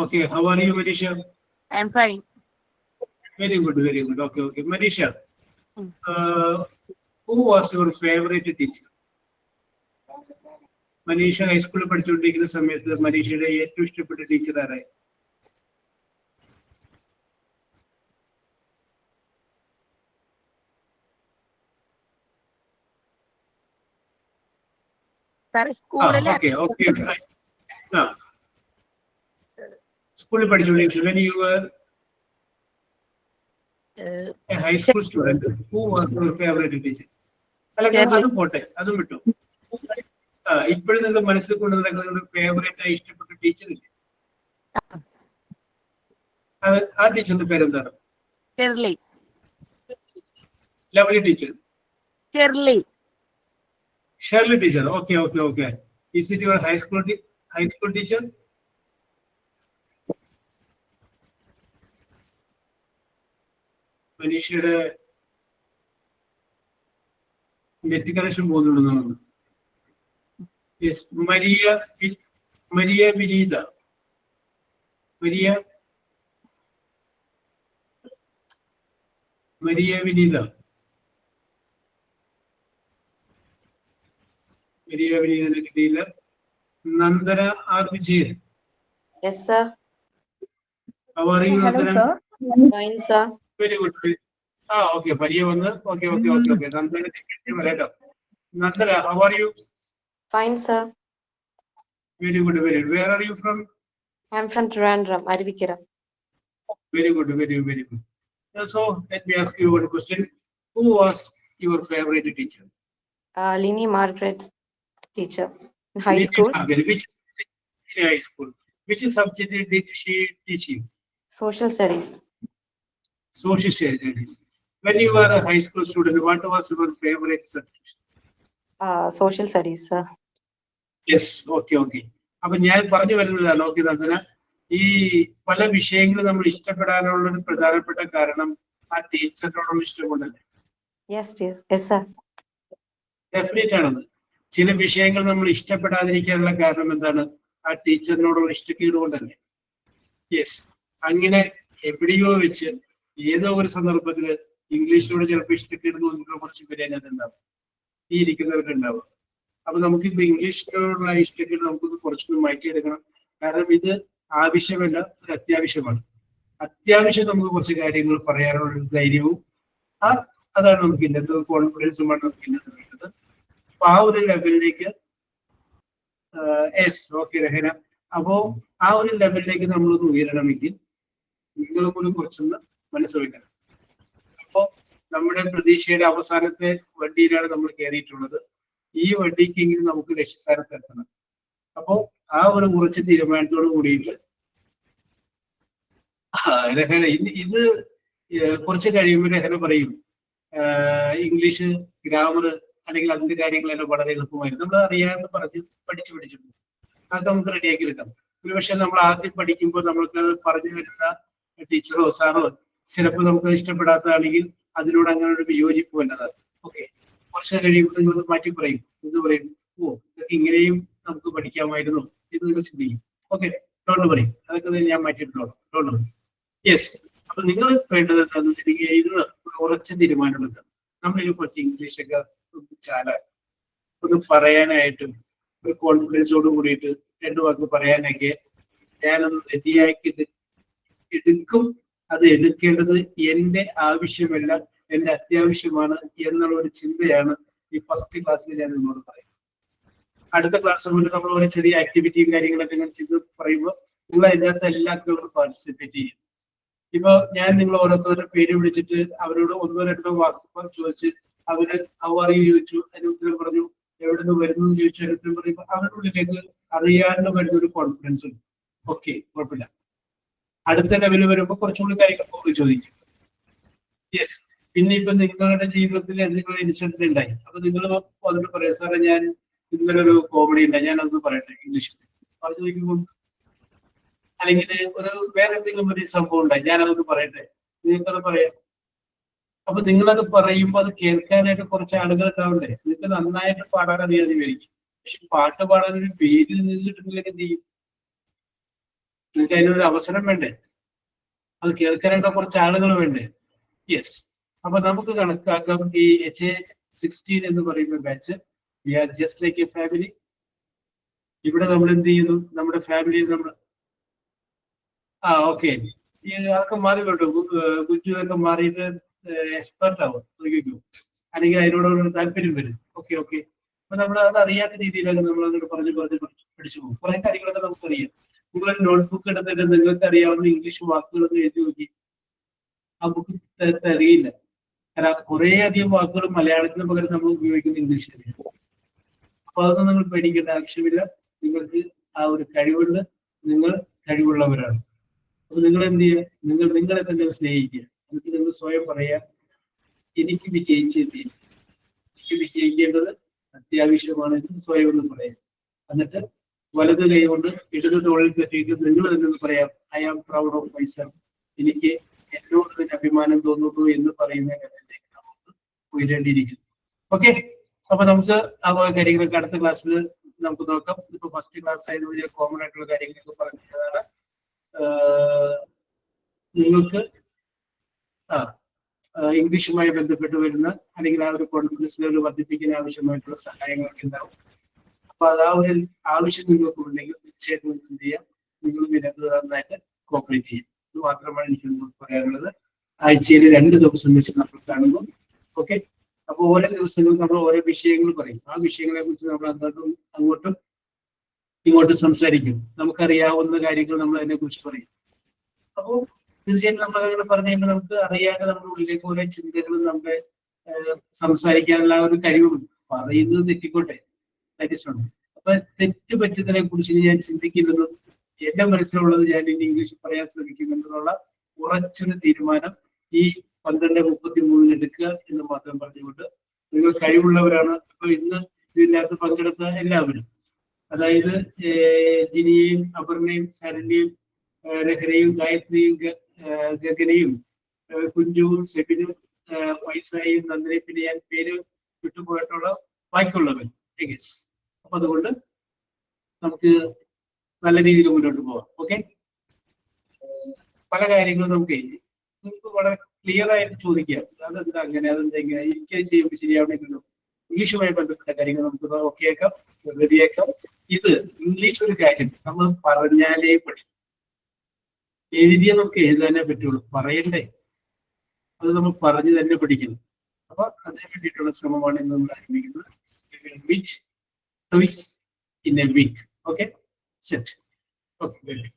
Okay, how are you, Manisha? I'm fine. Very good, very good. Okay. Manisha, who was your favorite teacher? Manisha ഹൈസ്കൂളിൽ പഠിച്ചുകൊണ്ടിരിക്കുന്ന സമയത്ത് മനീഷയുടെ ഏറ്റവും ഇഷ്ടപ്പെട്ട ടീച്ചർ ആരായി? സ്കൂളിൽ പഠിച്ചുകൊണ്ടിരിക്കുന്നു. When you were a high school student, who was your favorite teacher? അല്ല, അത് പോട്ടെ, അതും വിട്ടു. ഇപ്പോഴും നിങ്ങൾ മനസ്സിൽ കൊണ്ട് നടക്കുന്ന ഫേവറേറ്റ് ആയി ഇഷ്ടപ്പെട്ട ടീച്ചർ ഇല്ലേ? ആ ടീച്ചറിന്റെ പേരെന്താണ്? Shirley. Lovely teacher. Shirley. Shirley teacher. Okay. Is it your high school teacher? പരീക്ഷയുടെ നെറ്റ് കണക്ഷൻ പോകുന്നുണ്ടെന്നാണ്. യെസ്, മരിയ വിനീത. മരിയ വിനീതനെ കിട്ടിയില്ല. Nandana R Vijayan. Yes, sir. How are you, Hello, Nandana? sir. Fine, sir. Very good. Okay. Pariya vannu. Okay. Nandana ticket varato. Nandana, how are you? Fine, sir. Very good. Where are you from? I'm from Trivandrum, Aruvikira. Very good. So let me ask you one question. Who was your favorite teacher? Lini Margaret's teacher in high school. Which in high school? Which subject did she teach you? Social studies. Social studies. When you were a high school student, what was your favorite subject? Social studies, sir. Yes. Okay. അപ്പൊ ഞാൻ പറഞ്ഞു വരുന്നതാണ്. Okay Nandana, ഈ പല വിഷയങ്ങൾ നമ്മൾ ഇഷ്ടപ്പെടാനുള്ള ഒരു പ്രധാനപ്പെട്ട കാരണം ആ ടീച്ചറിനോടുള്ള ഇഷ്ടം കൊണ്ടല്ലേ? Yes, sir. ഡെഫിനറ്റ് ആണത്. ചില വിഷയങ്ങൾ നമ്മൾ ഇഷ്ടപ്പെടാതിരിക്കാനുള്ള കാരണം എന്താണ്? ആ ടീച്ചറിനോടുള്ള ഇഷ്ടക്കേട് കൊണ്ടല്ലേ? യെസ്. അങ്ങനെ എവിടെയോ വെച്ച് ഏതോ ഒരു സന്ദർഭത്തില് ഇംഗ്ലീഷിനോട് ചിലപ്പോൾ ഇഷ്ടക്കേട് തോന്നുന്ന കുറച്ച് പേര് അതിനകത്ത് ഉണ്ടാവും, ഈ ഇരിക്കുന്നവർക്ക് ഉണ്ടാവും. അപ്പൊ നമുക്കിപ്പോ ഇംഗ്ലീഷിനോടുള്ള ഇഷ്ടക്കേട് നമുക്കൊന്ന് കുറച്ചൊന്ന് മാറ്റിയെടുക്കണം. കാരണം ഇത് ആവശ്യമല്ല, ഒരു അത്യാവശ്യമാണ്. അത്യാവശ്യം നമുക്ക് കുറച്ച് കാര്യങ്ങൾ പറയാനുള്ള ഒരു ധൈര്യവും അതാണ് നമുക്ക് ഇന്നത്തെ കോൺഫിഡൻസുമാണ് നമുക്ക് ഇന്നത്തെ വേണ്ടത്. അപ്പൊ ആ ഒരു ലെവലിലേക്ക് രഹന, അപ്പോ ആ ഒരു ലെവലിലേക്ക് നമ്മളൊന്ന് ഉയരണമെങ്കിൽ നിങ്ങളും കൂടി കുറച്ചൊന്ന് മനസ്സ് വെക്കണം. അപ്പോ നമ്മുടെ പ്രതീക്ഷയുടെ അവസാനത്തെ വണ്ടിയിലാണ് നമ്മൾ കയറിയിട്ടുള്ളത്. ഈ വണ്ടിക്കെങ്കിലും നമുക്ക് ലക്ഷ്യസ്ഥാനത്ത് എത്തണം. അപ്പോ ആ ഒരു ഉറച്ച തീരുമാനത്തോട് കൂടിയിട്ട് രഹന ഇത് കുറച്ച് കഴിയുമ്പോൾ രഹന പറയും ഇംഗ്ലീഷ് ഗ്രാമർ അല്ലെങ്കിൽ അതിന്റെ കാര്യങ്ങളെല്ലാം വളരെ എളുപ്പമായിരുന്നു. നമ്മൾ അറിയാണ്ട് പഠിച്ചിട്ടുണ്ട്. അത് നമുക്ക് റെഡിയാക്കി എടുക്കാം. ഒരുപക്ഷെ നമ്മൾ ആദ്യം പഠിക്കുമ്പോൾ നമ്മൾക്ക് പറഞ്ഞു തരുന്ന ടീച്ചറോ സാറോ ചിലപ്പോൾ നമുക്ക് ഇഷ്ടപ്പെടാത്തതാണെങ്കിൽ അതിനോട് അങ്ങനെ ഒരു വിയോജിപ്പ് വന്നതാണ്. ഓക്കെ, കുറച്ച് കഴിയുമ്പോൾ നിങ്ങൾ മാറ്റി പറയും, എന്ന് പറയും, ഇതൊക്കെ ഇങ്ങനെയും നമുക്ക് പഠിക്കാമായിരുന്നു എന്ന് നിങ്ങൾ ചിന്തിക്കും. ഓക്കെ, ഡോണ്ട് പറയും, അതൊക്കെ ഞാൻ മാറ്റിയെടുത്തോളാം, ഡോണ്ട് പറയും. യെസ്. അപ്പൊ നിങ്ങൾ വേണ്ടത് എന്താണെന്ന് വെച്ചിട്ടുണ്ടെങ്കിൽ ഇന്ന് ഒരു ഉറച്ച തീരുമാനമെടുക്കുക. നമ്മളിൽ കുറച്ച് ഇംഗ്ലീഷൊക്കെ ഒന്ന് പറയാനായിട്ടും ഒരു കോൺഫിഡൻസോട് കൂടിയിട്ട് രണ്ടു വാക്ക് പറയാനൊക്കെ ഞാനൊന്ന് റെഡിയാക്കി എടുക്കും. അത് എടുക്കേണ്ടത് എന്റെ ആവശ്യമല്ല, എന്റെ അത്യാവശ്യമാണ് എന്നുള്ള ഒരു ചിന്തയാണ് ഈ ഫസ്റ്റ് ക്ലാസ്സിൽ ഞാൻ നിങ്ങളോട് പറയുന്നത്. അടുത്ത ക്ലാസ് മുതൽ നമ്മൾ ഒരു ചെറിയ ആക്ടിവിറ്റിയും കാര്യങ്ങളൊക്കെ ഞാൻ ചെയ്ത് പറയുമ്പോൾ നിങ്ങൾ അതിനകത്ത് എല്ലാത്തിനും പാർട്ടിസിപ്പേറ്റ് ചെയ്യും. ഇപ്പൊ ഞാൻ നിങ്ങൾ ഓരോരുത്തരുടെ പേര് വിളിച്ചിട്ട് അവരോട് ഒന്നോ രണ്ടോ വാക്ക് ചോദിച്ച് അവര് അവറിയും ചോദിച്ചു, അതിന് ഉത്തരം പറഞ്ഞു, എവിടെ നിന്ന് വരുന്നു ചോദിച്ചു, അതിന് ഉത്തരം പറയുമ്പോൾ അവരുടെ ഉള്ളിലേക്ക് അറിയാണ്ട് വരുന്ന ഒരു കോൺഫിഡൻസ് ഉണ്ട്. ഓക്കെ, കുഴപ്പമില്ല. അടുത്ത ലെവലിൽ വരുമ്പോൾ കുറച്ചുകൂടി കാര്യങ്ങൾ ചോദിക്കും. യെസ്. പിന്നെ ഇപ്പൊ നിങ്ങളുടെ ജീവിതത്തിൽ എന്തെങ്കിലും ഇൻസിഡന്റ് ഉണ്ടായി, അപ്പൊ നിങ്ങൾ വന്നിട്ട് പറയാം, സാറേ ഞാൻ ഇന്നലെ ഒരു കോമഡി ഉണ്ടായി, ഞാൻ അതൊന്ന് പറയട്ടെ ഇംഗ്ലീഷിൽ പറഞ്ഞു ചോദിക്കുമ്പോൾ, അല്ലെങ്കിൽ ഒരു വേറെ എന്തെങ്കിലും ഒരു സംഭവം ഉണ്ടായി, ഞാനതൊന്ന് പറയട്ടെ, നിങ്ങൾക്കത് പറയാം. അപ്പൊ നിങ്ങളത് പറയുമ്പോൾ അത് കേൾക്കാനായിട്ട് കുറച്ച് ആളുകൾ ഉണ്ടാവണ്ടേ? നിങ്ങൾക്ക് നന്നായിട്ട് പാടാൻ അറിയാതിരിക്കും, പക്ഷെ പാട്ട് പാടാൻ ഒരു വേദി നിന്നിട്ടുണ്ടെങ്കിൽ എന്ത് ചെയ്യും? നിങ്ങൾക്ക് അതിനൊരു അവസരം വേണ്ടേ? അത് കേൾക്കാനായിട്ട് കുറച്ച് ആളുകൾ വേണ്ടേ? യെസ്. അപ്പൊ നമുക്ക് കണക്കാക്കാം ഈ HA16 എന്ന് പറയുന്ന batch we are just like a family. ഇവിടെ നമ്മൾ എന്ത് ചെയ്യുന്നു, നമ്മുടെ ഫാമിലിയിൽ നമ്മൾ ഓക്കെ ഈ അതൊക്കെ മാറി കേട്ടോ, ഗുജു ഒക്കെ മാറിയിട്ട് എക്സ്പെർട്ട് ആവും, അല്ലെങ്കിൽ അതിനോട് താല്പര്യം വരും. ഓക്കെ. അപ്പൊ നമ്മൾ അത് അറിയാത്ത രീതിയിലാണ് നമ്മൾ അങ്ങോട്ട് പറഞ്ഞ് പഠിച്ചു പോകും. കുറെ കാര്യങ്ങളൊക്കെ നമുക്കറിയാം. നിങ്ങളൊരു നോട്ട്ബുക്ക് എടുത്തിട്ട് നിങ്ങൾക്ക് അറിയാവുന്ന ഇംഗ്ലീഷ് വാക്കുകളൊക്കെ എഴുതി നോക്കി, ആ ബുക്ക് അറിയില്ല. കാരണം കുറെ അധികം വാക്കുകൾ മലയാളത്തിന് പകരം നമ്മൾ ഉപയോഗിക്കുന്ന ഇംഗ്ലീഷിലാണ്. അപ്പൊ അതൊന്നും നിങ്ങൾ പേടിക്കേണ്ട ആവശ്യമില്ല. നിങ്ങൾക്ക് ആ ഒരു കഴിവുണ്ട്, നിങ്ങൾ കഴിവുള്ളവരാണ്. അപ്പൊ നിങ്ങൾ എന്ത് ചെയ്യുക, നിങ്ങളെ തന്നെ സ്നേഹിക്കുക. എന്നിട്ട് നിങ്ങൾ സ്വയം പറയാ, എനിക്ക് വിജയിച്ചേ തീരും. വിജയിക്കേണ്ടത് അത്യാവശ്യമാണെന്ന് സ്വയം ഒന്ന് പറയാം. എന്നിട്ട് വലത് കൈ കൊണ്ട് ഇടത് തോളിൽ തട്ടിയിട്ട് നിങ്ങൾ തന്നെ പറയാം, I am proud of myself, എനിക്ക് എന്നോട് തന്നെ അഭിമാനം തോന്നുന്നു എന്ന് പറയുന്ന കാര്യത്തിലേക്ക് നമുക്ക് ഉയരേണ്ടിയിരിക്കുന്നു. ഓക്കെ, അപ്പൊ നമുക്ക് ആ കാര്യങ്ങളൊക്കെ അടുത്ത ക്ലാസ്സിൽ നമുക്ക് നോക്കാം. ഇപ്പൊ ഫസ്റ്റ് ക്ലാസ് ആയതുകൊണ്ട് കോമൺ ആയിട്ടുള്ള കാര്യങ്ങളൊക്കെ പറഞ്ഞതാണ്. നിങ്ങൾക്ക് ഇംഗ്ലീഷുമായി ബന്ധപ്പെട്ട് വരുന്ന അല്ലെങ്കിൽ ആ ഒരു കോൺഫിഡൻസ് ലെവൽ വർദ്ധിപ്പിക്കാൻ ആവശ്യമായിട്ടുള്ള സഹായങ്ങളൊക്കെ ഉണ്ടാവും. അപ്പൊ അത് ആ ഒരു ആവശ്യം നിങ്ങൾക്ക് ഉണ്ടെങ്കിൽ തീർച്ചയായിട്ടും എന്ത് ചെയ്യാം, നിങ്ങൾ നന്നായിട്ട് കോപ്പറേറ്റ് ചെയ്യും. ഇത് മാത്രമാണ് എനിക്ക് നിങ്ങൾക്ക് പറയാനുള്ളത്. ആഴ്ചയിൽ 2 ദിവസം വെച്ച് നമ്മൾ കാണുന്നു. ഓക്കെ, അപ്പൊ ഓരോ ദിവസങ്ങളും നമ്മൾ ഓരോ വിഷയങ്ങൾ പറയും. ആ വിഷയങ്ങളെ കുറിച്ച് നമ്മൾ അങ്ങോട്ടും ഇങ്ങോട്ടും സംസാരിക്കും. നമുക്കറിയാവുന്ന കാര്യങ്ങൾ നമ്മൾ അതിനെ കുറിച്ച് പറയും. അപ്പോൾ തീർച്ചയായിട്ടും നമ്മൾ അങ്ങനെ പറഞ്ഞു കഴിയുമ്പോൾ നമുക്ക് അറിയാതെ നമ്മുടെ ഉള്ളിലേക്ക് ഓരോ ചിന്തകളും നമ്മുടെ സംസാരിക്കാനുള്ള ഒരു കഴിവും പറയുന്നത് തെറ്റിക്കോട്ടെ. അപ്പൊ തെറ്റ് പറ്റുന്നതിനെ കുറിച്ച് ഞാൻ ചിന്തിക്കുന്നതും എന്റെ മനസ്സിലുള്ളത് ഞാൻ ഇനി ഇംഗ്ലീഷ് പറയാൻ ശ്രമിക്കുമെന്നുള്ള ഉറച്ചൊരു തീരുമാനം ഈ 12:33 എടുക്കുക എന്ന് മാത്രം പറഞ്ഞുകൊണ്ട്, നിങ്ങൾ കഴിവുള്ളവരാണ്. അപ്പൊ ഇന്ന് ഇതിനകത്ത് പങ്കെടുത്ത എല്ലാവരും, അതായത് ജിനിയെയും അപർണയും ശരണ്യയും രഹരയും ഗായത്രിയും ഗഗനയും കുഞ്ചുവും സെബിനും പൈസയും നന്ദിനി, പിന്നെ ഞാൻ പേര് വിട്ടുപോയിട്ടുള്ള ബാക്കിയുള്ളവൻ. അപ്പൊ അതുകൊണ്ട് നമുക്ക് നല്ല രീതിയിൽ മുന്നോട്ട് പോവാം. ഓക്കെ, പല കാര്യങ്ങളും നമുക്ക് വളരെ ക്ലിയർ ആയിട്ട് ചോദിക്കാം. അതെന്താ അങ്ങനെ, അതെന്താ ഇങ്ങനെ, എനിക്ക് ചെയ്യുമ്പോൾ ശരിയാവണമെങ്കിലും ഇംഗ്ലീഷുമായി ബന്ധപ്പെട്ട കാര്യങ്ങൾ നമുക്ക് ഓക്കെ ആക്കാം, റെഡിയാക്കാം. ഇത് ഇംഗ്ലീഷ് ഒരു കാര്യം നമ്മൾ പറഞ്ഞാലേ പഠിക്കും. എഴുതിയാൽ നമുക്ക് എഴുതാനേ പറ്റുള്ളൂ, പറയണ്ടേ? അത് നമ്മൾ പറഞ്ഞു തന്നെ പഠിക്കണം. അപ്പൊ അതിന് വേണ്ടിയിട്ടുള്ള ശ്രമമാണ് ഇന്ന് നമ്മൾ ആരംഭിക്കുന്നത്. Twice in a week. Okay, set. Okay, very good.